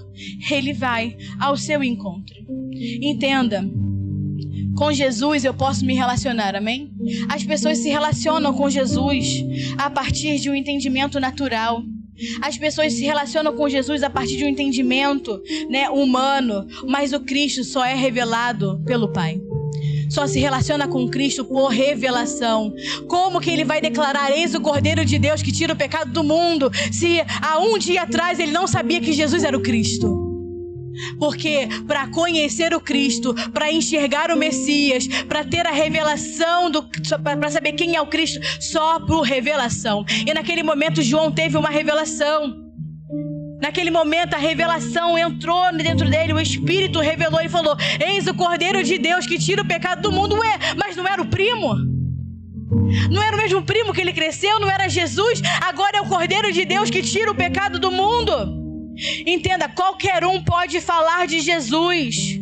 B: ele vai ao seu encontro. Entenda, com Jesus eu posso me relacionar, amém? As pessoas se relacionam com Jesus a partir de um entendimento natural. As pessoas se relacionam com Jesus a partir de um entendimento, né, humano. Mas o Cristo só é revelado pelo Pai. Só se relaciona com Cristo por revelação. Como que ele vai declarar: eis o Cordeiro de Deus que tira o pecado do mundo, se há um dia atrás ele não sabia que Jesus era o Cristo? Porque para conhecer o Cristo, para enxergar o Messias, para ter a revelação, para saber quem é o Cristo, só por revelação. E naquele momento João teve uma revelação. Naquele momento a revelação entrou dentro dele, o Espírito revelou e falou: eis o Cordeiro de Deus que tira o pecado do mundo. Ué, mas não era o primo? Não era o mesmo primo que ele cresceu? Não era Jesus? Agora é o Cordeiro de Deus que tira o pecado do mundo. Entenda, qualquer um pode falar de Jesus,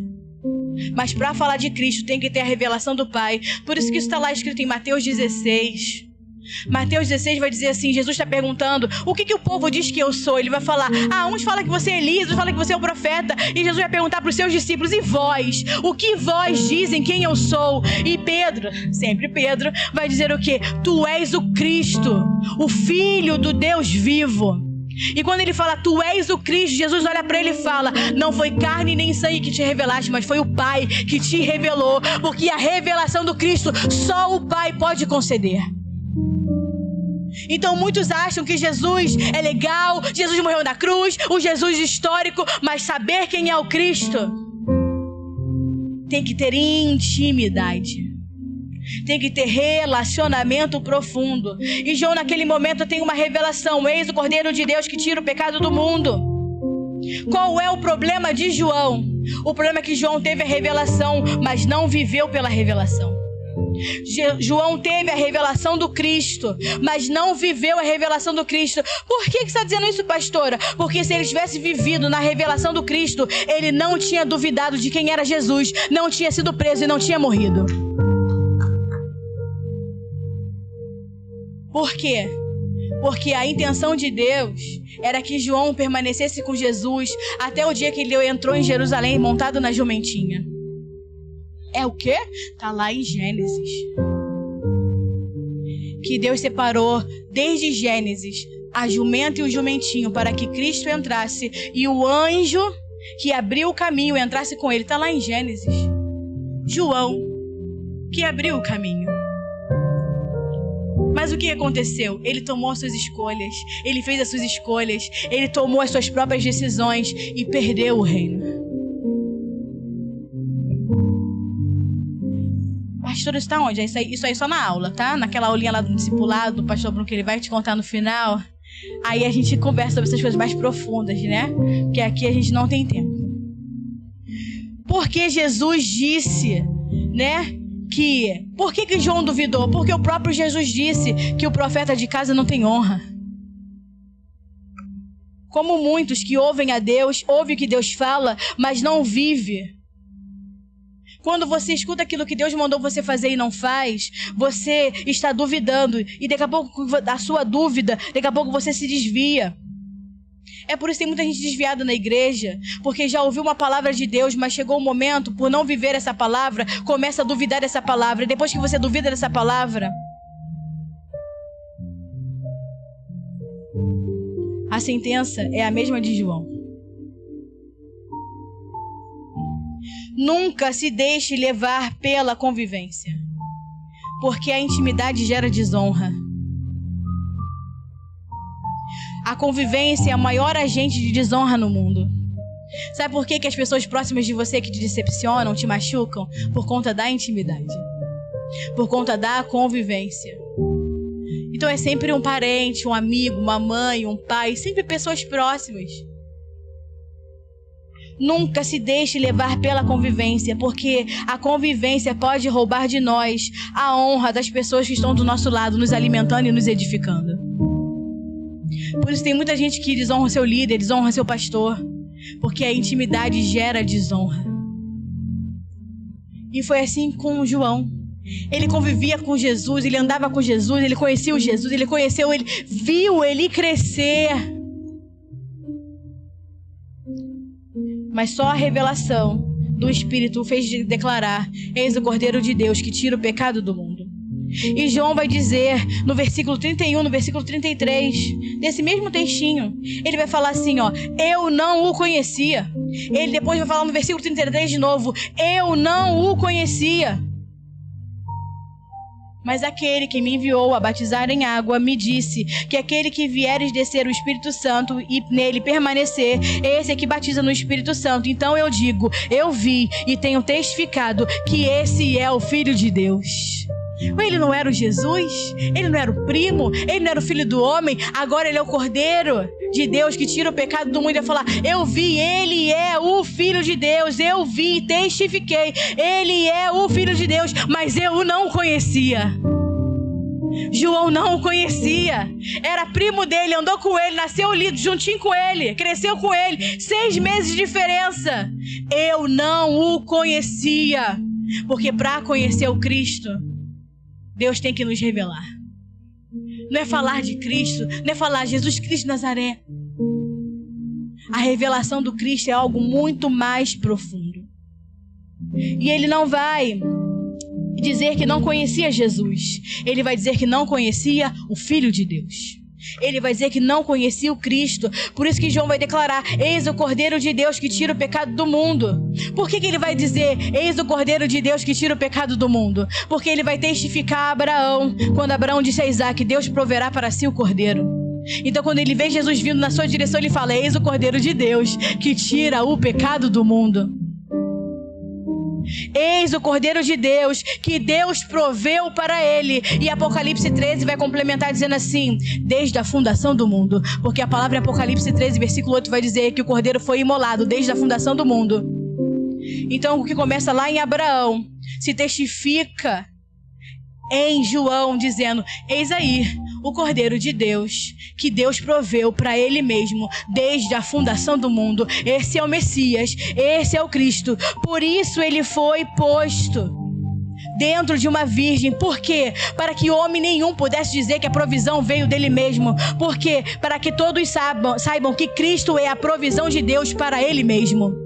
B: mas para falar de Cristo tem que ter a revelação do Pai. Por isso que isso está lá escrito em Mateus 16. Mateus 16 vai dizer assim: Jesus está perguntando: o que o povo diz que eu sou? Ele vai falar: uns falam que você é Elias, outros falam que você é o profeta. E Jesus vai perguntar para os seus discípulos: e vós? O que vós dizem quem eu sou? E Pedro, sempre Pedro, vai dizer o quê? Tu és o Cristo, o Filho do Deus vivo. E quando ele fala: tu és o Cristo, Jesus olha para ele e fala: não foi carne nem sangue que te revelaste, mas foi o Pai que te revelou. Porque a revelação do Cristo só o Pai pode conceder. Então muitos acham que Jesus é legal, Jesus morreu na cruz, o Jesus histórico. Mas saber quem é o Cristo tem que ter intimidade, tem que ter relacionamento profundo. E João naquele momento tem uma revelação: eis o Cordeiro de Deus que tira o pecado do mundo. Qual é o problema de João? O problema é que João teve a revelação, mas não viveu pela revelação. João teve a revelação do Cristo, mas não viveu a revelação do Cristo. Por que você está dizendo isso, pastora? Porque se ele tivesse vivido na revelação do Cristo, ele não tinha duvidado de quem era Jesus, não tinha sido preso e não tinha morrido. Por quê? Porque a intenção de Deus era que João permanecesse com Jesus até o dia que ele entrou em Jerusalém montado na jumentinha. É o quê? Tá lá em Gênesis. Que Deus separou desde Gênesis a jumenta e o jumentinho para que Cristo entrasse e o anjo que abriu o caminho entrasse com ele. Tá lá em Gênesis. João que abriu o caminho. Mas o que aconteceu? Ele tomou as suas escolhas, ele fez as suas escolhas, ele tomou as suas próprias decisões e perdeu o reino. Pastor, isso tá onde? Isso aí só na aula, tá? Naquela aulinha lá do discipulado, do pastor Bruno, que ele vai te contar no final. Aí a gente conversa sobre essas coisas mais profundas, né? Porque aqui a gente não tem tempo. Porque Jesus disse, né? Por que João duvidou? Porque o próprio Jesus disse que o profeta de casa não tem honra. Como muitos que ouvem a Deus, ouvem o que Deus fala, mas não vive. Quando você escuta aquilo que Deus mandou você fazer e não faz, você está duvidando. E daqui a pouco, a sua dúvida, daqui a pouco você se desvia. É por isso que tem muita gente desviada na igreja, porque já ouviu uma palavra de Deus, mas chegou um momento, por não viver essa palavra, começa a duvidar dessa palavra. E depois que você duvida dessa palavra, a sentença é a mesma de João. Nunca se deixe levar pela convivência, porque a intimidade gera desonra. A convivência é o maior agente de desonra no mundo. Sabe por que as pessoas próximas de você que te decepcionam, te machucam? Por conta da intimidade. Por conta da convivência. Então é sempre um parente, um amigo, uma mãe, um pai, sempre pessoas próximas. Nunca se deixe levar pela convivência, porque a convivência pode roubar de nós a honra das pessoas que estão do nosso lado, nos alimentando e nos edificando. Por isso tem muita gente que desonra seu líder, desonra seu pastor, porque a intimidade gera desonra. E foi assim com João. Ele convivia com Jesus, ele andava com Jesus, ele conhecia o Jesus, ele conheceu, ele viu ele crescer. Mas só a revelação do Espírito o fez declarar: eis o Cordeiro de Deus que tira o pecado do mundo. E João vai dizer no versículo 31, no versículo 33, desse mesmo textinho, ele vai falar assim, ó: eu não o conhecia. Ele depois vai falar no versículo 33 de novo: eu não o conhecia. Mas aquele que me enviou a batizar em água me disse que aquele que vieres descer o Espírito Santo e nele permanecer, esse é que batiza no Espírito Santo. Então eu digo, eu vi e tenho testificado que esse é o Filho de Deus. Ele não era o Jesus? Ele não era o primo? Ele não era o Filho do homem? Agora ele é o Cordeiro de Deus que tira o pecado do mundo. E vai falar: eu vi, ele é o Filho de Deus. Eu vi, testifiquei, ele é o Filho de Deus. Mas eu o não conhecia. João não o conhecia. Era primo dele, andou com ele, nasceu juntinho com ele, cresceu com ele, 6 meses de diferença. Eu não o conhecia. Porque para conhecer o Cristo, Deus tem que nos revelar. Não é falar de Cristo, não é falar Jesus Cristo de Nazaré. A revelação do Cristo é algo muito mais profundo. E ele não vai dizer que não conhecia Jesus. Ele vai dizer que não conhecia o Filho de Deus. Ele vai dizer que não conhecia o Cristo. Por isso que João vai declarar: eis o Cordeiro de Deus que tira o pecado do mundo. Por que ele vai dizer eis o Cordeiro de Deus que tira o pecado do mundo? Porque ele vai testificar a Abraão. Quando Abraão disse a Isaac: Deus proverá para si o Cordeiro. Então quando ele vê Jesus vindo na sua direção, ele fala: eis o Cordeiro de Deus que tira o pecado do mundo. Eis o Cordeiro de Deus que Deus proveu para ele. E Apocalipse 13 vai complementar dizendo assim: desde a fundação do mundo. Porque a palavra em Apocalipse 13 versículo 8 vai dizer que o Cordeiro foi imolado desde a fundação do mundo. Então o que começa lá em Abraão se testifica em João, dizendo: eis aí o Cordeiro de Deus, que Deus proveu para Ele mesmo desde a fundação do mundo. Esse é o Messias, esse é o Cristo. Por isso Ele foi posto dentro de uma virgem. Por quê? Para que homem nenhum pudesse dizer que a provisão veio dele mesmo. Por quê? Para que todos saibam que Cristo é a provisão de Deus para Ele mesmo.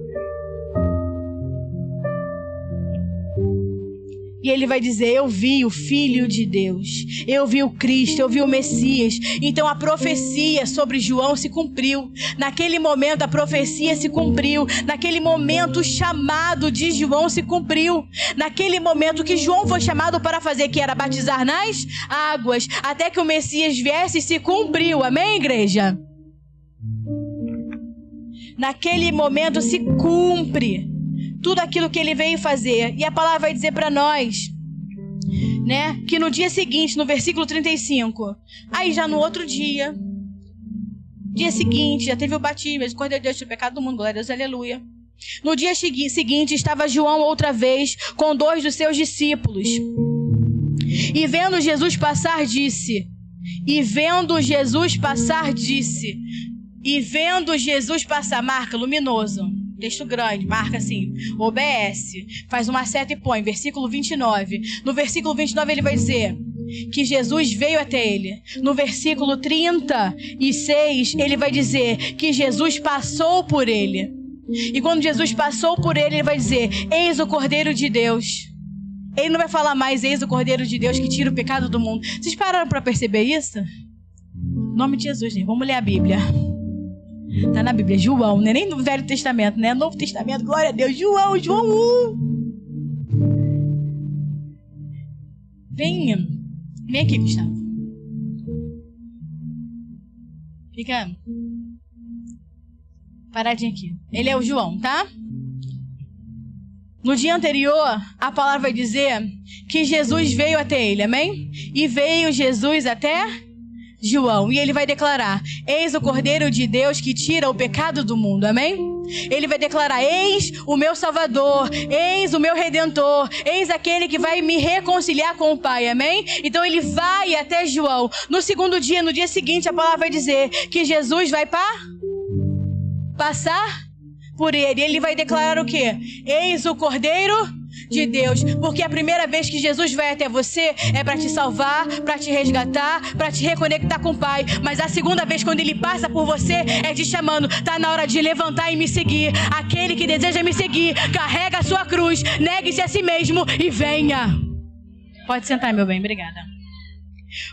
B: E ele vai dizer: eu vi o Filho de Deus, eu vi o Cristo, eu vi o Messias. Então a profecia sobre João se cumpriu. Naquele momento a profecia se cumpriu. Naquele momento o chamado de João se cumpriu. Naquele momento que João foi chamado para fazer, que era batizar nas águas, até que o Messias viesse, se cumpriu. Amém, igreja? Naquele momento se cumpre tudo aquilo que ele veio fazer. E a palavra vai dizer para nós, né, que no dia seguinte, no versículo 35, aí já no outro dia seguinte, já teve o batismo, o Cordeiro de Deus, o pecado do mundo, glória a Deus, aleluia. No dia seguinte estava João outra vez com 2 dos seus discípulos. E vendo Jesus passar, disse. Marca, luminoso. Texto grande, marca assim, obedece, faz uma seta e põe, versículo 29. No versículo 29 ele vai dizer que Jesus veio até ele. No versículo 36 ele vai dizer que Jesus passou por ele. E quando Jesus passou por ele, ele vai dizer: eis o Cordeiro de Deus. Ele não vai falar mais: eis o Cordeiro de Deus que tira o pecado do mundo. Vocês pararam para perceber isso? Em nome de Jesus, gente. Vamos ler a Bíblia. Tá na Bíblia, João, não é nem no Velho Testamento, né? Novo Testamento, glória a Deus. João 1. Vem aqui, Gustavo. Fica paradinho aqui. Ele é o João, tá? No dia anterior, a palavra vai dizer que Jesus veio até ele, amém? E veio Jesus até João, e ele vai declarar: eis o Cordeiro de Deus que tira o pecado do mundo, amém? Ele vai declarar: eis o meu Salvador, eis o meu Redentor, eis aquele que vai me reconciliar com o Pai, amém? Então ele vai até João. No segundo dia, no dia seguinte, a palavra vai dizer que Jesus vai passar por ele. Ele vai declarar o quê? Eis o Cordeiro de Deus, porque a primeira vez que Jesus vai até você é para te salvar, para te resgatar, para te reconectar com o Pai. Mas a segunda vez, quando ele passa por você, é te chamando: tá na hora de levantar e me seguir. Aquele que deseja me seguir, carrega a sua cruz, negue-se a si mesmo e venha. Pode sentar, meu bem, obrigada.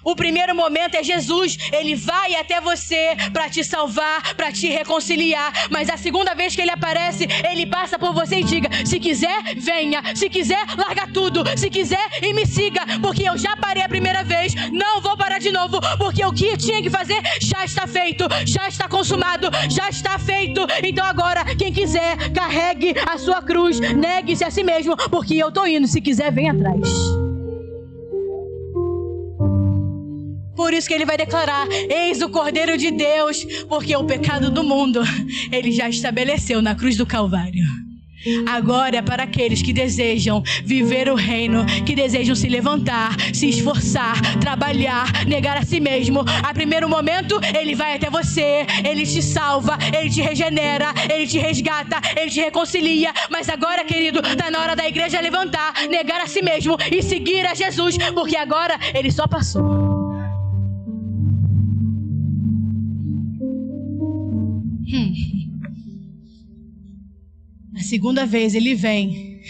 B: O primeiro momento é Jesus. Ele vai até você para te salvar, para te reconciliar. Mas a segunda vez que ele aparece, ele passa por você e diga: se quiser, venha. Se quiser, larga tudo. Se quiser, e me siga. Porque eu já parei a primeira vez, não vou parar de novo. Porque o que tinha que fazer já está feito, já está consumado, já está feito. Então agora, quem quiser, carregue a sua cruz, negue-se a si mesmo, porque eu tô indo. Se quiser, vem atrás. Por isso que ele vai declarar: eis o Cordeiro de Deus, porque o pecado do mundo ele já estabeleceu na cruz do Calvário. Agora é para aqueles que desejam viver o reino, que desejam se levantar, se esforçar, trabalhar, negar a si mesmo. A primeiro momento, ele vai até você, ele te salva, ele te regenera, ele te resgata, ele te reconcilia. Mas agora, querido, tá na hora da igreja levantar, negar a si mesmo e seguir a Jesus, porque agora ele só passou. A segunda vez ele vem,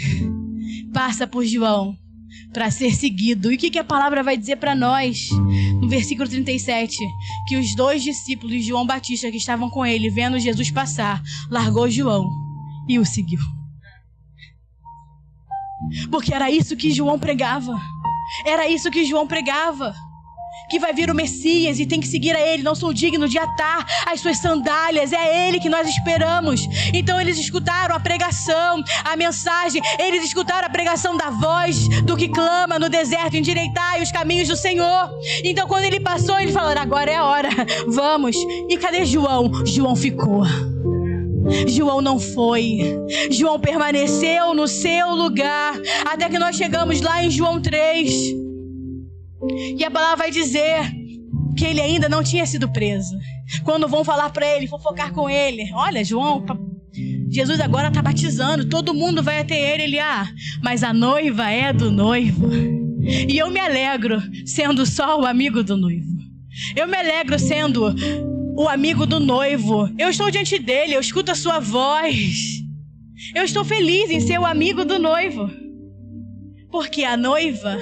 B: passa por João para ser seguido. E o que a palavra vai dizer para nós? No versículo 37, que os 2 discípulos de João Batista que estavam com ele, vendo Jesus passar, largou João e o seguiu. Porque era isso que João pregava. Era isso que João pregava. Que vai vir o Messias e tem que seguir a ele. Não sou digno de atar as suas sandálias. É ele que nós esperamos. Então eles escutaram a pregação, a mensagem. Eles escutaram a pregação da voz do que clama no deserto: endireitai os caminhos do Senhor. Então quando ele passou, eles falaram: agora é a hora, vamos. E cadê João? João ficou. João não foi. João permaneceu no seu lugar. Até que nós chegamos lá em João 3. E a palavra vai dizer que ele ainda não tinha sido preso. Quando vão falar para ele, fofocar com ele, olha, Jesus agora está batizando, todo mundo vai até ele. Mas a noiva é do noivo. E eu me alegro sendo só o amigo do noivo. Eu me alegro sendo o amigo do noivo. Eu estou diante dele, eu escuto a sua voz. Eu estou feliz em ser o amigo do noivo. Porque a noiva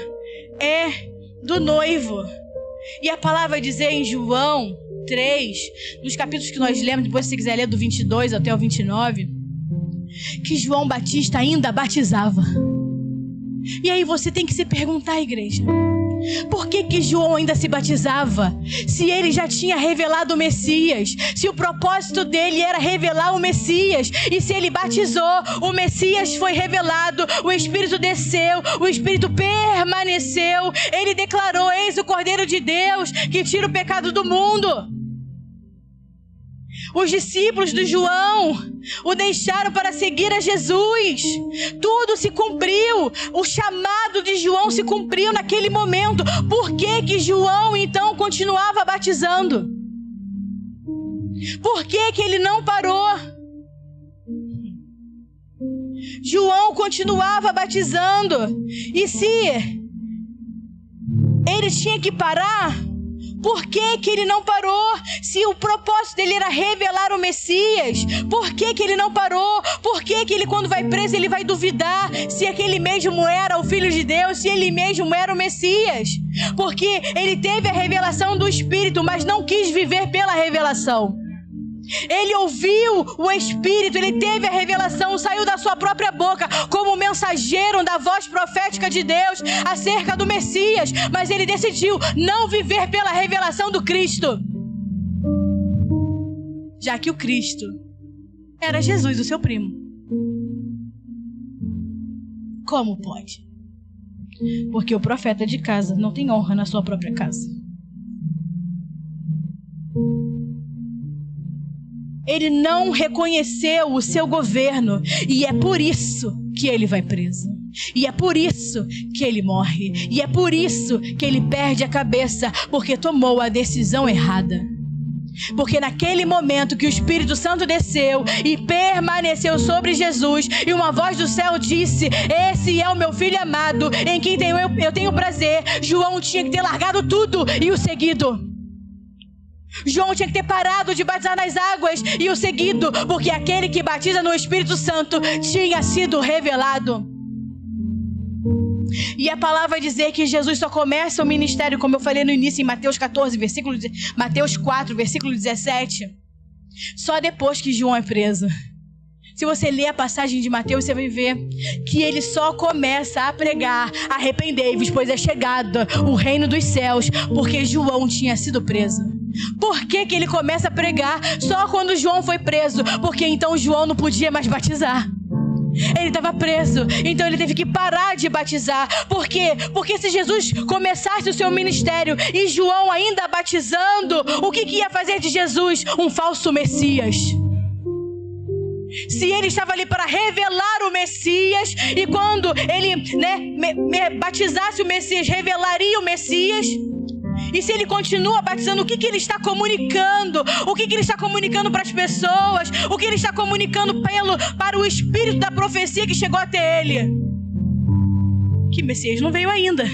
B: é do noivo. E a palavra vai dizer em João 3, nos capítulos que nós lemos, depois se você quiser ler do 22 até o 29, que João Batista ainda batizava. E aí você tem que se perguntar, igreja, por que João ainda se batizava? Se ele já tinha revelado o Messias, se o propósito dele era revelar o Messias, e se ele batizou, o Messias foi revelado, o Espírito desceu, o Espírito permaneceu, ele declarou: eis o Cordeiro de Deus que tira o pecado do mundo. Os discípulos de João o deixaram para seguir a Jesus. Tudo se cumpriu. O chamado de João se cumpriu naquele momento. Por que João então continuava batizando? Por que ele não parou? João continuava batizando. E se ele tinha que parar, por que ele não parou? Se o propósito dele era revelar o Messias, por que ele não parou? Por que ele, quando vai preso, ele vai duvidar se aquele mesmo era o Filho de Deus, se ele mesmo era o Messias? Porque ele teve a revelação do Espírito, mas não quis viver pela revelação. Ele ouviu o Espírito, ele teve a revelação, saiu da sua própria boca como mensageiro da voz profética de Deus acerca do Messias, mas ele decidiu não viver pela revelação do Cristo, já que o Cristo era Jesus, o seu primo. Como pode? Porque o profeta de casa não tem honra na sua própria casa. Ele não reconheceu o seu governo, e é por isso que ele vai preso. E é por isso que ele morre. E é por isso que ele perde a cabeça, porque tomou a decisão errada. Porque naquele momento que o Espírito Santo desceu e permaneceu sobre Jesus, e uma voz do céu disse: esse é o meu filho amado, em quem eu tenho prazer, João tinha que ter largado tudo e o seguido. João tinha que ter parado de batizar nas águas e o seguido, porque aquele que batiza no Espírito Santo tinha sido revelado. E a palavra vai dizer que Jesus só começa o ministério, como eu falei no início, em Mateus 4, versículo 17, só depois que João é preso. Se você ler a passagem de Mateus, você vai ver que ele só começa a pregar: arrependei-vos, pois é chegado o reino dos céus, porque João tinha sido preso. Por que ele começa a pregar só quando João foi preso? Porque então João não podia mais batizar. Ele estava preso, então ele teve que parar de batizar. Por quê? Porque se Jesus começasse o seu ministério e João ainda batizando, o que ia fazer de Jesus um falso Messias? Se ele estava ali para revelar o Messias, e quando ele batizasse o Messias, revelaria o Messias. E se ele continua batizando, o que ele está comunicando? O que ele está comunicando para as pessoas? O que ele está comunicando para o espírito da profecia que chegou até ele? Que Messias não veio ainda.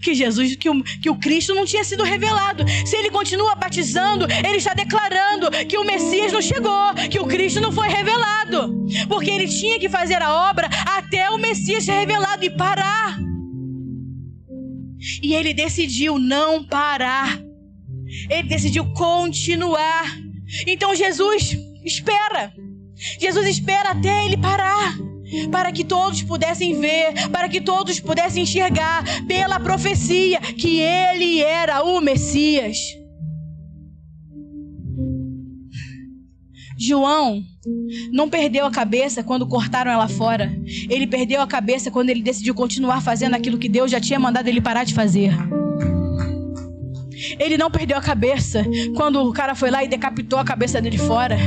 B: Que Jesus, que o Cristo não tinha sido revelado. Se ele continua batizando, ele está declarando que o Messias não chegou, que o Cristo não foi revelado. Porque ele tinha que fazer a obra até o Messias ser revelado e parar. E ele decidiu não parar. Ele decidiu continuar. Então Jesus espera. Jesus espera até ele parar, para que todos pudessem ver, para que todos pudessem enxergar pela profecia que ele era o Messias. João não perdeu a cabeça quando cortaram ela fora. Ele perdeu a cabeça quando ele decidiu continuar fazendo aquilo que Deus já tinha mandado ele parar de fazer. Ele não perdeu a cabeça quando o cara foi lá e decapitou a cabeça dele fora.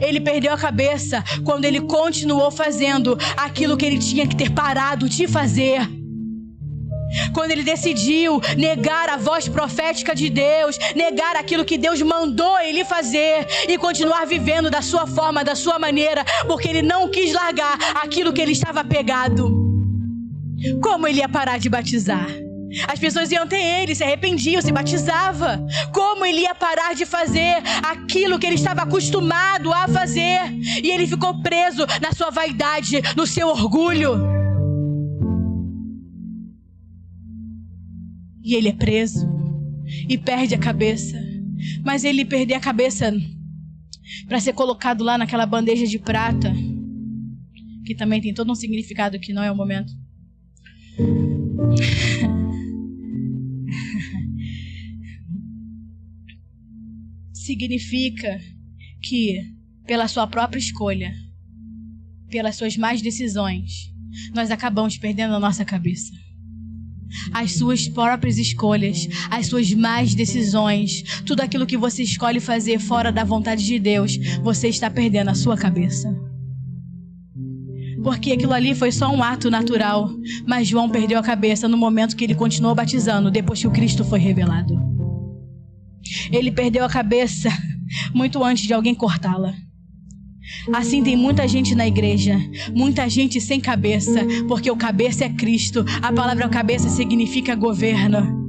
B: Ele perdeu a cabeça quando ele continuou fazendo aquilo que ele tinha que ter parado de fazer. Quando ele decidiu negar a voz profética de Deus, negar aquilo que Deus mandou ele fazer e continuar vivendo da sua forma, da sua maneira, porque ele não quis largar aquilo que ele estava apegado. Como ele ia parar de batizar? As pessoas iam até ele, se arrependiam, se batizava. Como ele ia parar de fazer aquilo que ele estava acostumado a fazer? E ele ficou preso na sua vaidade, no seu orgulho. E ele é preso e perde a cabeça. Mas ele perder a cabeça para ser colocado lá naquela bandeja de prata, que também tem todo um significado que não é o momento. Significa que, pela sua própria escolha, pelas suas más decisões, nós acabamos perdendo a nossa cabeça. As suas próprias escolhas, as suas más decisões, tudo aquilo que você escolhe fazer fora da vontade de Deus, você está perdendo a sua cabeça. Porque aquilo ali foi só um ato natural, mas João perdeu a cabeça no momento que ele continuou batizando, depois que o Cristo foi revelado. Ele perdeu a cabeça muito antes de alguém cortá-la. Assim tem muita gente na igreja, muita gente sem cabeça, porque o cabeça é Cristo. A palavra cabeça significa governo.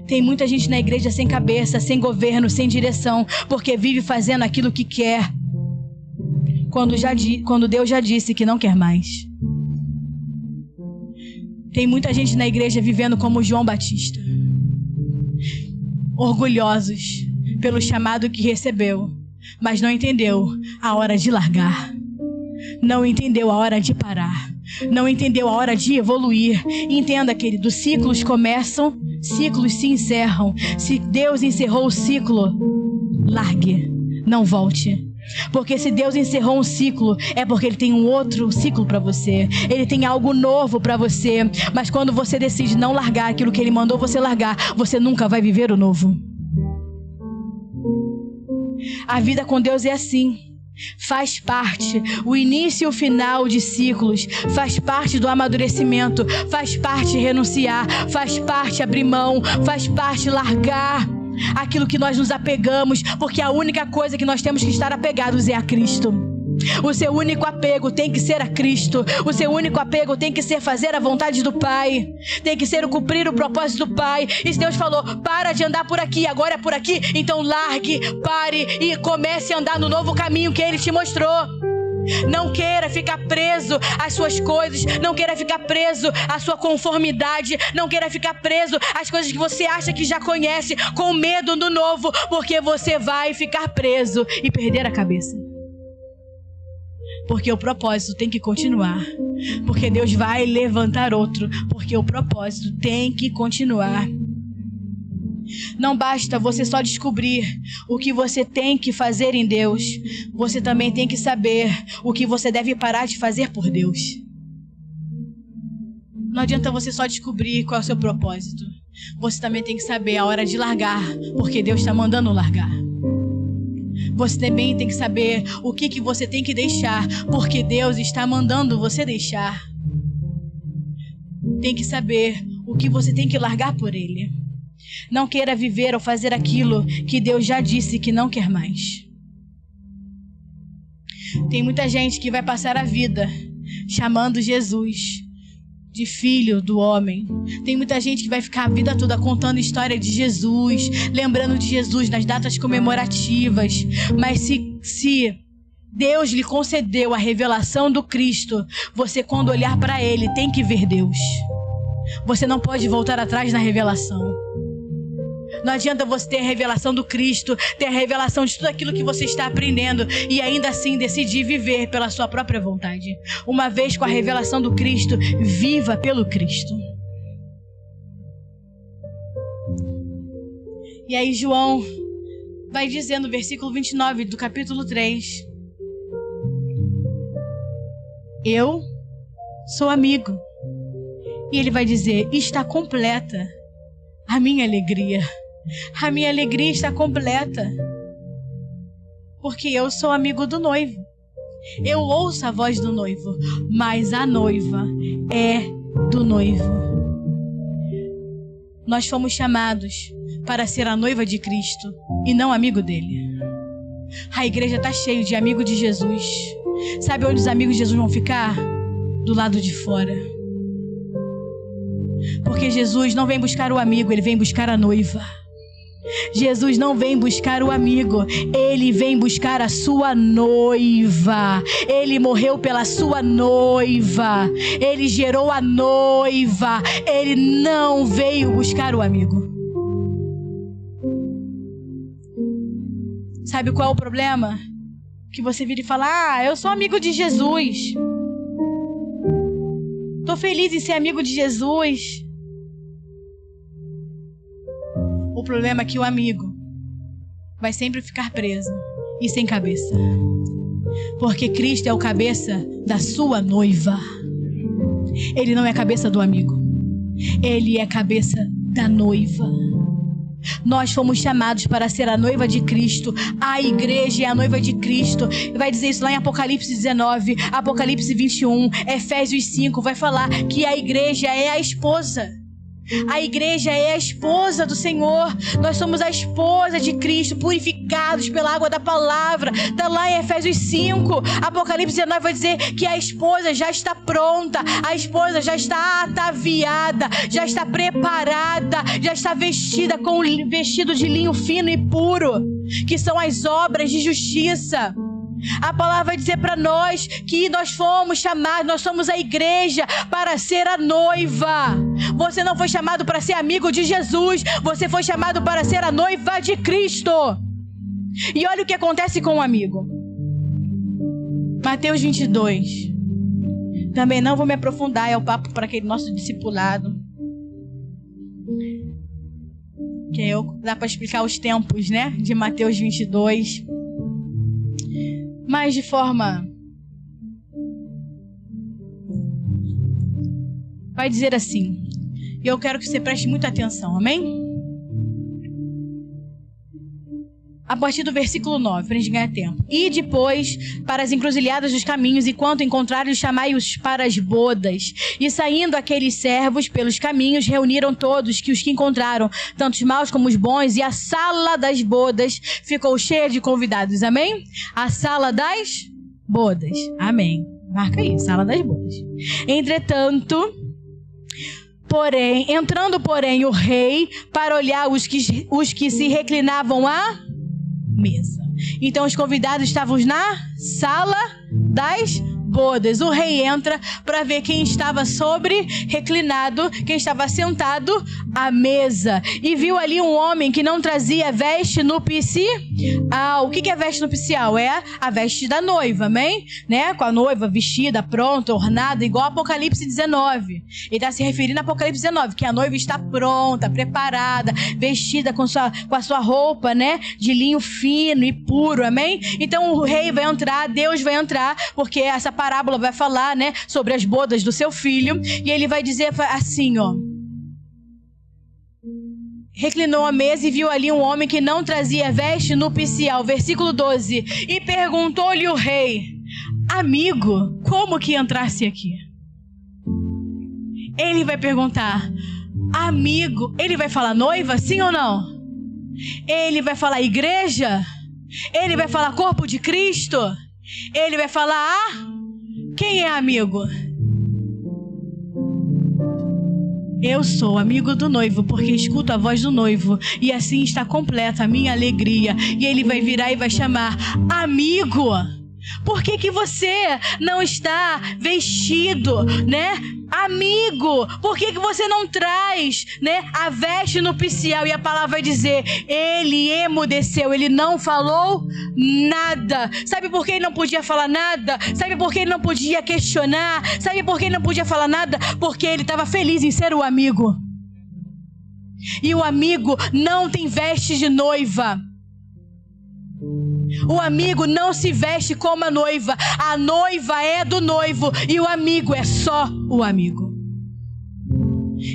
B: Tem muita gente na igreja sem cabeça, sem governo, sem direção, porque vive fazendo aquilo que quer, quando Deus já disse que não quer mais. Tem muita gente na igreja vivendo como João Batista, orgulhosos pelo chamado que recebeu, mas não entendeu a hora de largar, não entendeu a hora de parar, não entendeu a hora de evoluir. Entenda, querido, ciclos começam, ciclos se encerram. Se Deus encerrou o ciclo, largue, não volte. Porque se Deus encerrou um ciclo, é porque Ele tem um outro ciclo para você. Ele tem algo novo para você. Mas quando você decide não largar aquilo que Ele mandou você largar, você nunca vai viver o novo. A vida com Deus é assim. Faz parte, o início e o final de ciclos, faz parte do amadurecimento, faz parte renunciar, faz parte abrir mão, faz parte largar aquilo que nós nos apegamos, porque a única coisa que nós temos que estar apegados é a Cristo. O seu único apego tem que ser a Cristo. O seu único apego tem que ser fazer a vontade do Pai. Tem que ser o cumprir o propósito do Pai. E se Deus falou, para de andar por aqui, agora é por aqui, então largue, pare e comece a andar no novo caminho que Ele te mostrou. Não queira ficar preso às suas coisas. Não queira ficar preso à sua conformidade. Não queira ficar preso às coisas que você acha que já conhece, com medo do novo, porque você vai ficar preso e perder a cabeça. Porque o propósito tem que continuar. Porque Deus vai levantar outro. Porque o propósito tem que continuar. Não basta você só descobrir o que você tem que fazer em Deus. Você também tem que saber o que você deve parar de fazer por Deus. Não adianta você só descobrir qual é o seu propósito. Você também tem que saber a hora de largar, porque Deus está mandando largar. Você também tem que saber o que você tem que deixar, porque Deus está mandando você deixar. Tem que saber o que você tem que largar por Ele. Não queira viver ou fazer aquilo que Deus já disse que não quer mais. Tem muita gente que vai passar a vida chamando Jesus de filho do homem. Tem muita gente que vai ficar a vida toda contando história de Jesus, lembrando de Jesus nas datas comemorativas. Mas se Deus lhe concedeu a revelação do Cristo, você, quando olhar para Ele, tem que ver Deus. Você não pode voltar atrás na revelação. Não adianta você ter a revelação do Cristo, ter a revelação de tudo aquilo que você está aprendendo e ainda assim decidir viver pela sua própria vontade. Uma vez com a revelação do Cristo, viva pelo Cristo. E aí João vai dizer no versículo 29 do capítulo 3: eu sou amigo. E ele vai dizer, está completa a minha alegria. A minha alegria está completa, porque eu sou amigo do noivo. Eu ouço a voz do noivo, mas a noiva é do noivo. Nós fomos chamados para ser a noiva de Cristo e não amigo dele. A igreja está cheia de amigos de Jesus. Sabe onde os amigos de Jesus vão ficar? Do lado de fora. Porque Jesus não vem buscar o amigo, ele vem buscar a noiva. Jesus não vem buscar o amigo, ele vem buscar a sua noiva. Ele morreu pela sua noiva, ele gerou a noiva. Ele não veio buscar o amigo. Sabe qual é o problema? Que você vira e fala: eu sou amigo de Jesus, tô feliz em ser amigo de Jesus. O problema é que o amigo vai sempre ficar preso e sem cabeça. Porque Cristo é o cabeça da sua noiva. Ele não é a cabeça do amigo. Ele é a cabeça da noiva. Nós fomos chamados para ser a noiva de Cristo. A igreja é a noiva de Cristo. Vai dizer isso lá em Apocalipse 19, Apocalipse 21, Efésios 5. Vai falar que a igreja é a esposa. A igreja é a esposa do Senhor. Nós somos a esposa de Cristo, purificados pela água da palavra. Está lá em Efésios 5. Apocalipse 19 vai dizer que a esposa já está pronta. A esposa já está ataviada, já está preparada, já está vestida com um vestido de linho fino e puro, que são as obras de justiça. A palavra vai dizer para nós que nós fomos chamados, nós somos a igreja para ser a noiva. Você não foi chamado para ser amigo de Jesus, você foi chamado para ser a noiva de Cristo. E olha o que acontece com o amigo. Mateus 22. Também não vou me aprofundar, é o papo para aquele nosso discipulado. Que dá para explicar os tempos, né? De Mateus 22. Mas de forma... vai dizer assim. E eu quero que você preste muita atenção, amém? A partir do versículo 9, para a gente ganhar tempo. E depois para as encruzilhadas dos caminhos, e quando encontrarem, chamai-os para as bodas. E saindo aqueles servos pelos caminhos, reuniram todos os que encontraram, tanto os maus como os bons, e a sala das bodas ficou cheia de convidados, amém? A sala das bodas, amém. Marca aí, sala das bodas. Entretanto... entrando o rei para olhar os que se reclinavam à mesa. Então os convidados estavam na sala das bodas. O rei entra para ver quem estava reclinado, quem estava sentado à mesa. E viu ali um homem que não trazia veste nupcial. O que é veste nupcial? É a veste da noiva, amém? Né? Com a noiva vestida, pronta, ornada, igual Apocalipse 19. Ele está se referindo a Apocalipse 19, que a noiva está pronta, preparada, vestida com a sua roupa, né? De linho fino e puro, amém? Então o rei vai entrar, Deus vai entrar, porque essa parábola vai falar, né, sobre as bodas do seu filho, e ele vai dizer assim, ó: reclinou a mesa e viu ali um homem que não trazia veste nupcial, versículo 12, e perguntou-lhe o rei: amigo, como que entrasse aqui? Ele vai perguntar: amigo, ele vai falar noiva, sim ou não? Ele vai falar igreja? Ele vai falar corpo de Cristo? Ele vai falar quem é amigo? Eu sou amigo do noivo, porque escuto a voz do noivo, e assim está completa a minha alegria. E ele vai virar e vai chamar: amigo, por que você não está vestido, né? Amigo, por que você não traz, né, a veste nupcial? E a palavra vai dizer: ele emudeceu, ele não falou nada. Sabe por que ele não podia falar nada? Sabe por que ele não podia questionar? Sabe por que ele não podia falar nada? Porque ele estava feliz em ser o amigo. E o amigo não tem veste de noiva. O amigo não se veste como a noiva. A noiva é do noivo e o amigo é só o amigo.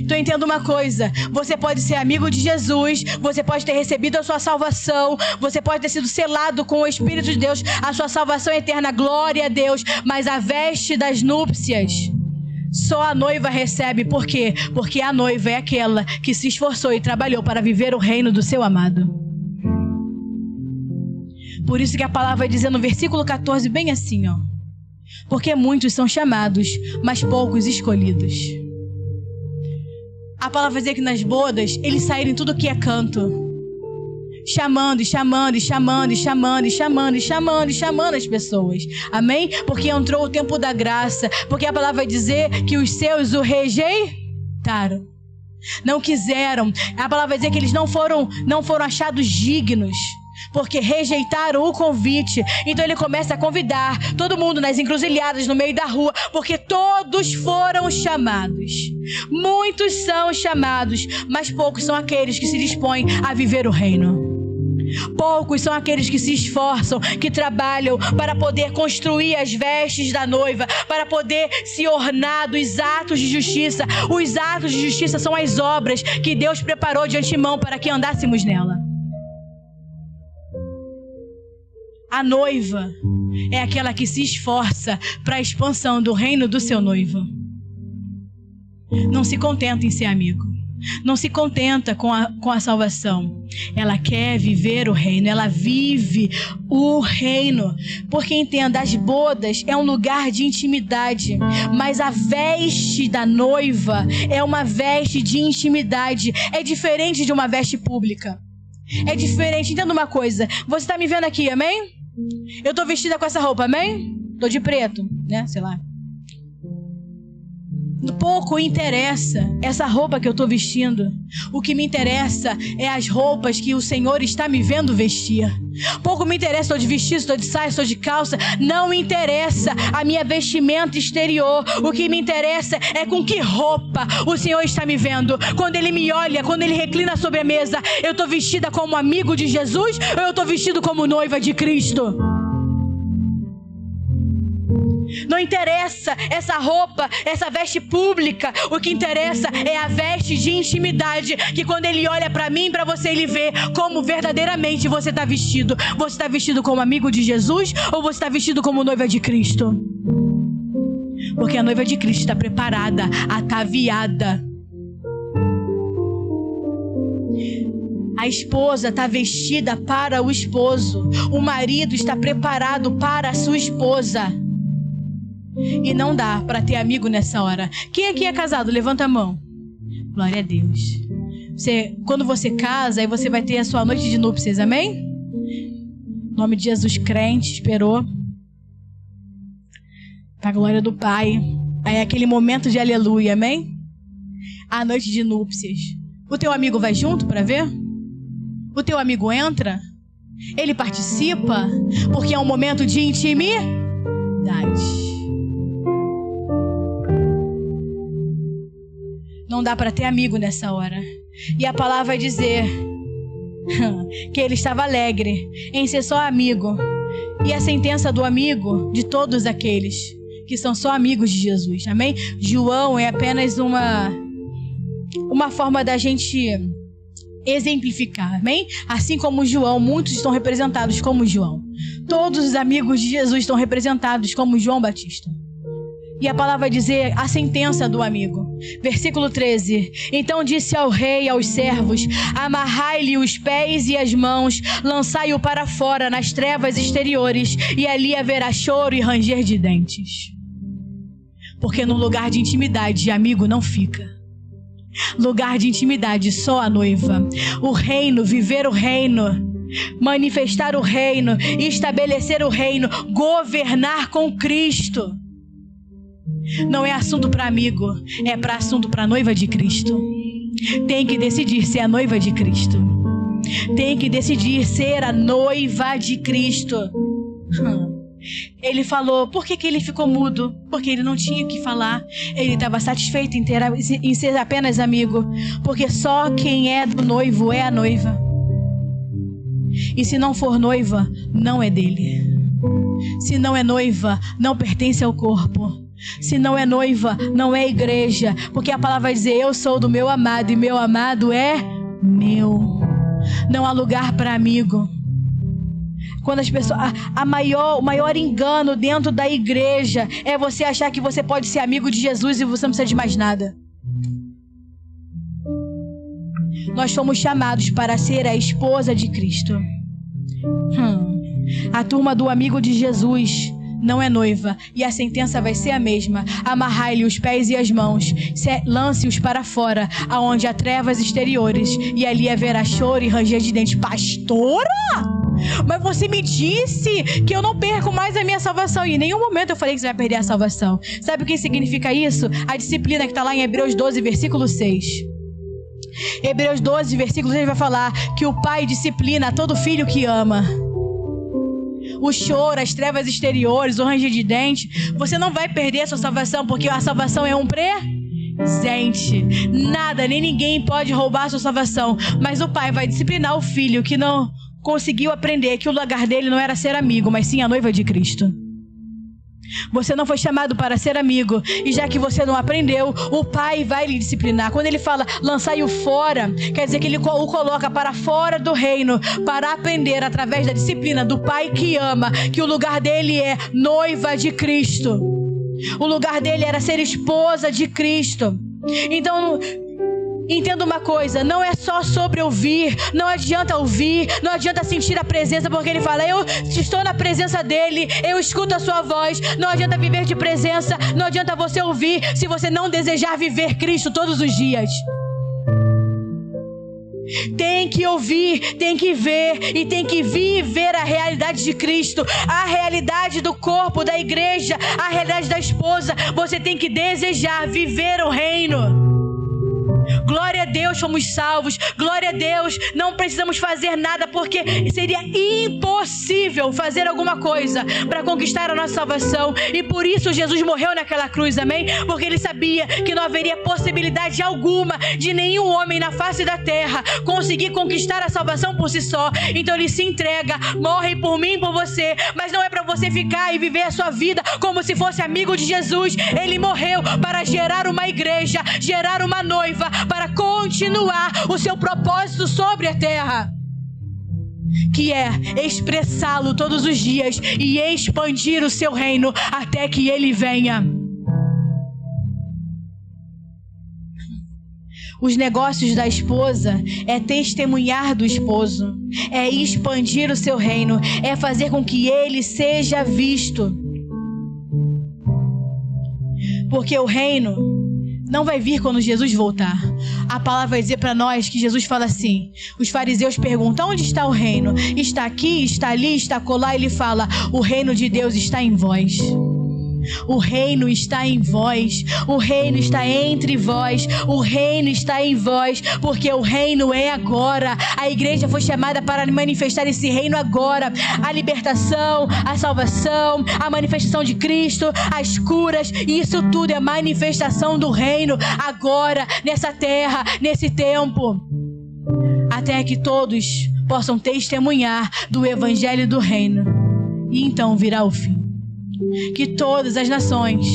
B: Então entenda uma coisa: você pode ser amigo de Jesus, você pode ter recebido a sua salvação, você pode ter sido selado com o Espírito de Deus, a sua salvação eterna, glória a Deus, mas a veste das núpcias Só a noiva recebe. Por quê? Porque a noiva é aquela que se esforçou e trabalhou para viver o reino do seu amado. Por isso que a palavra vai dizer no versículo 14 bem assim, ó. Porque muitos são chamados, mas poucos escolhidos. A palavra vai dizer que nas bodas, eles saíram em tudo que é canto. Chamando, chamando, e chamando, e chamando, e chamando, e chamando, e chamando as pessoas. Amém? Porque entrou o tempo da graça. Porque a palavra vai dizer que os seus o rejeitaram. Não quiseram. A palavra vai dizer que eles não foram achados dignos. Porque rejeitaram o convite. Então ele começa a convidar todo mundo nas encruzilhadas, no meio da rua. Porque todos foram chamados. Muitos são chamados, mas poucos são aqueles que se dispõem a viver o reino. Poucos são aqueles que se esforçam, que trabalham para poder construir as vestes da noiva, para poder se ornar dos atos de justiça. Os atos de justiça são as obras que Deus preparou de antemão para que andássemos nela. A noiva é aquela que se esforça para a expansão do reino do seu noivo. Não se contenta em ser amigo. Não se contenta com a salvação. Ela quer viver o reino. Ela vive o reino. Porque entenda, as bodas é um lugar de intimidade. Mas a veste da noiva é uma veste de intimidade. É diferente de uma veste pública. É diferente. Entenda uma coisa. Você está me vendo aqui, amém? Eu estou vestida com essa roupa, amém? Estou de preto, né? Sei lá. Pouco interessa essa roupa que eu estou vestindo. O que me interessa é as roupas que o Senhor está me vendo vestir. Pouco me interessa, estou de vestido, estou de saia, estou de calça. Não interessa a minha vestimenta exterior. O que me interessa é com que roupa o Senhor está me vendo. Quando Ele me olha, quando Ele reclina sobre a mesa, eu estou vestida como amigo de Jesus ou eu estou vestido como noiva de Cristo? Não interessa essa roupa, essa veste pública. O que interessa é a veste de intimidade, que quando Ele olha para mim, para você, Ele vê como verdadeiramente você está vestido. Você está vestido como amigo de Jesus ou você está vestido como noiva de Cristo? Porque a noiva de Cristo está preparada, ataviada. A esposa está vestida para o esposo. O marido está preparado para a sua esposa. E não dá para ter amigo nessa hora. Quem aqui é casado? Levanta a mão. Glória a Deus. Quando você casa, aí você vai ter a sua noite de núpcias, amém? Em nome de Jesus, crente, esperou. Para a glória do Pai. Aí é aquele momento de aleluia, amém? A noite de núpcias. O teu amigo vai junto para ver? O teu amigo entra? Ele participa? Porque é um momento de intimidade. Não dá para ter amigo nessa hora. E a palavra vai dizer que ele estava alegre em ser só amigo. E a sentença do amigo de todos aqueles que são só amigos de Jesus, amém? João é apenas uma forma da gente exemplificar, amém? Assim como João, muitos estão representados como João. Todos os amigos de Jesus estão representados como João Batista. E a palavra vai dizer a sentença do amigo. Versículo 13. Então disse ao rei e aos servos: amarrai-lhe os pés e as mãos, lançai-o para fora nas trevas exteriores, e ali haverá choro e ranger de dentes. Porque no lugar de intimidade, amigo não fica. Lugar de intimidade, só a noiva. O reino, viver o reino, manifestar o reino, estabelecer o reino, governar com Cristo. Não é assunto para amigo, é para assunto para noiva de Cristo. Tem que decidir ser a noiva de Cristo. Tem que decidir ser a noiva de Cristo. Ele falou, por que ele ficou mudo? Porque ele não tinha o que falar. Ele estava satisfeito em ser apenas amigo. Porque só quem é do noivo é a noiva. E se não for noiva, não é dele. Se não é noiva, não pertence ao corpo. Se não é noiva, não é igreja. Porque a palavra vai dizer, eu sou do meu amado e meu amado é meu. Não há lugar para amigo. Quando as pessoas, o maior engano dentro da igreja é você achar que você pode ser amigo de Jesus e você não precisa de mais nada. Nós fomos chamados para ser a esposa de Cristo. A turma do amigo de Jesus não é noiva, e a sentença vai ser a mesma: amarrai-lhe os pés e as mãos, lance-os para fora, aonde há trevas exteriores, e ali haverá choro e ranger de dentes. Pastora? Mas você me disse que eu não perco mais a minha salvação. E em nenhum momento eu falei que você vai perder a salvação. Sabe o que significa isso? A disciplina que está lá em Hebreus 12, versículo 6. Hebreus 12, versículo 6 vai falar que o pai disciplina todo filho que ama. O choro, as trevas exteriores, o ranger de dente. Você não vai perder a sua salvação, porque a salvação é um presente. Nada, nem ninguém pode roubar a sua salvação. Mas o pai vai disciplinar o filho que não conseguiu aprender que o lugar dele não era ser amigo, mas sim a noiva de Cristo. Você não foi chamado para ser amigo, e já que você não aprendeu, o pai vai lhe disciplinar. Quando ele fala lançai-o fora, quer dizer que ele o coloca para fora do reino, para aprender através da disciplina do pai que ama, que o lugar dele é noiva de Cristo. O lugar dele era ser esposa de Cristo. Então, entenda uma coisa, não é só sobre ouvir, não adianta ouvir, não adianta sentir a presença, porque ele fala, eu estou na presença dele, eu escuto a sua voz. Não adianta viver de presença, não adianta você ouvir, se você não desejar viver Cristo todos os dias. Tem que ouvir, tem que ver e tem que viver a realidade de Cristo, a realidade do corpo, da igreja, a realidade da esposa. Você tem que desejar viver o reino. Glória a Deus, fomos salvos. Glória a Deus, não precisamos fazer nada, porque seria impossível fazer alguma coisa para conquistar a nossa salvação. E por isso Jesus morreu naquela cruz, amém? Porque ele sabia que não haveria possibilidade alguma de nenhum homem na face da terra conseguir conquistar a salvação por si só. Então ele se entrega, morre por mim e por você. Mas não é para você ficar e viver a sua vida como se fosse amigo de Jesus. Ele morreu para gerar uma igreja, gerar uma noiva, para continuar o seu propósito sobre a terra, que é expressá-lo todos os dias e expandir o seu reino até que ele venha. Os negócios da esposa é testemunhar do esposo, é expandir o seu reino, é fazer com que ele seja visto. Porque o reino não vai vir quando Jesus voltar. A palavra vai dizer para nós que Jesus fala assim. Os fariseus perguntam, onde está o reino? Está aqui, está ali, está acolá. Ele fala, o reino de Deus está em vós. O reino está em vós, o reino está entre vós, o reino está em vós, porque o reino é agora. A igreja foi chamada para manifestar esse reino agora. A libertação, a salvação, a manifestação de Cristo, as curas, isso tudo é manifestação do reino agora, nessa terra, nesse tempo, até que todos possam testemunhar do evangelho do reino, e então virá o fim. Que todas as nações,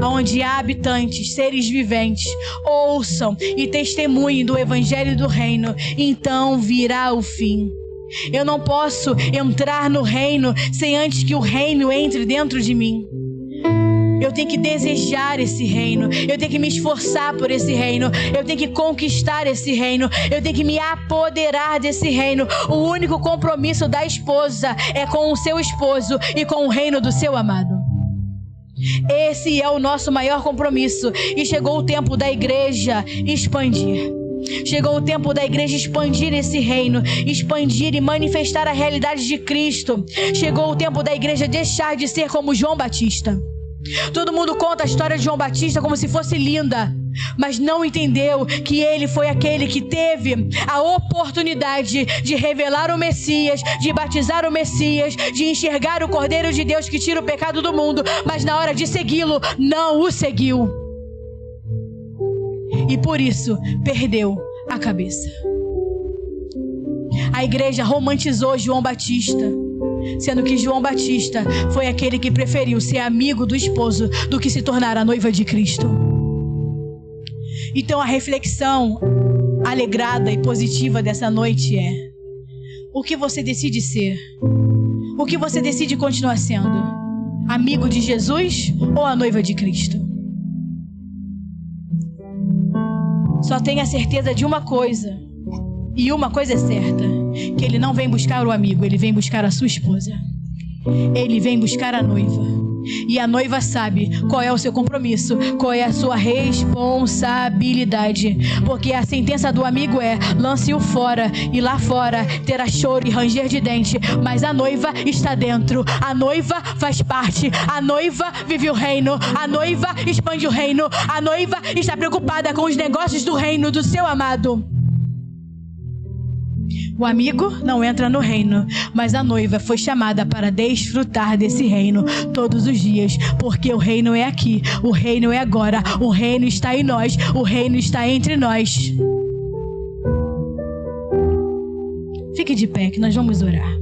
B: onde há habitantes, seres viventes, ouçam e testemunhem do evangelho do reino, então virá o fim. Eu não posso entrar no reino sem antes que o reino entre dentro de mim. Eu tenho que desejar esse reino, eu tenho que me esforçar por esse reino, eu tenho que conquistar esse reino, eu tenho que me apoderar desse reino. O único compromisso da esposa é com o seu esposo e com o reino do seu amado. Esse é o nosso maior compromisso. E chegou o tempo da igreja expandir. Chegou o tempo da igreja expandir esse reino, expandir e manifestar a realidade de Cristo. Chegou o tempo da igreja deixar de ser como João Batista. Todo mundo conta a história de João Batista como se fosse linda, mas não entendeu que ele foi aquele que teve a oportunidade de revelar o Messias, de batizar o Messias, de enxergar o Cordeiro de Deus que tira o pecado do mundo, mas na hora de segui-lo, não o seguiu. E por isso, perdeu a cabeça. A igreja romantizou João Batista, sendo que João Batista foi aquele que preferiu ser amigo do esposo do que se tornar a noiva de Cristo. Então a reflexão alegrada e positiva dessa noite é: o que você decide ser? O que você decide continuar sendo? Amigo de Jesus ou a noiva de Cristo? Só tenha certeza de uma coisa, e uma coisa é certa, que ele não vem buscar o amigo, ele vem buscar a sua esposa. Ele vem buscar a noiva. E a noiva sabe qual é o seu compromisso, qual é a sua responsabilidade. Porque a sentença do amigo é: lance-o fora, e lá fora terá choro e ranger de dente. Mas a noiva está dentro, a noiva faz parte, a noiva vive o reino, a noiva expande o reino, a noiva está preocupada com os negócios do reino do seu amado. O amigo não entra no reino, mas a noiva foi chamada para desfrutar desse reino todos os dias, porque o reino é aqui, o reino é agora, o reino está em nós, o reino está entre nós. Fique de pé que nós vamos orar.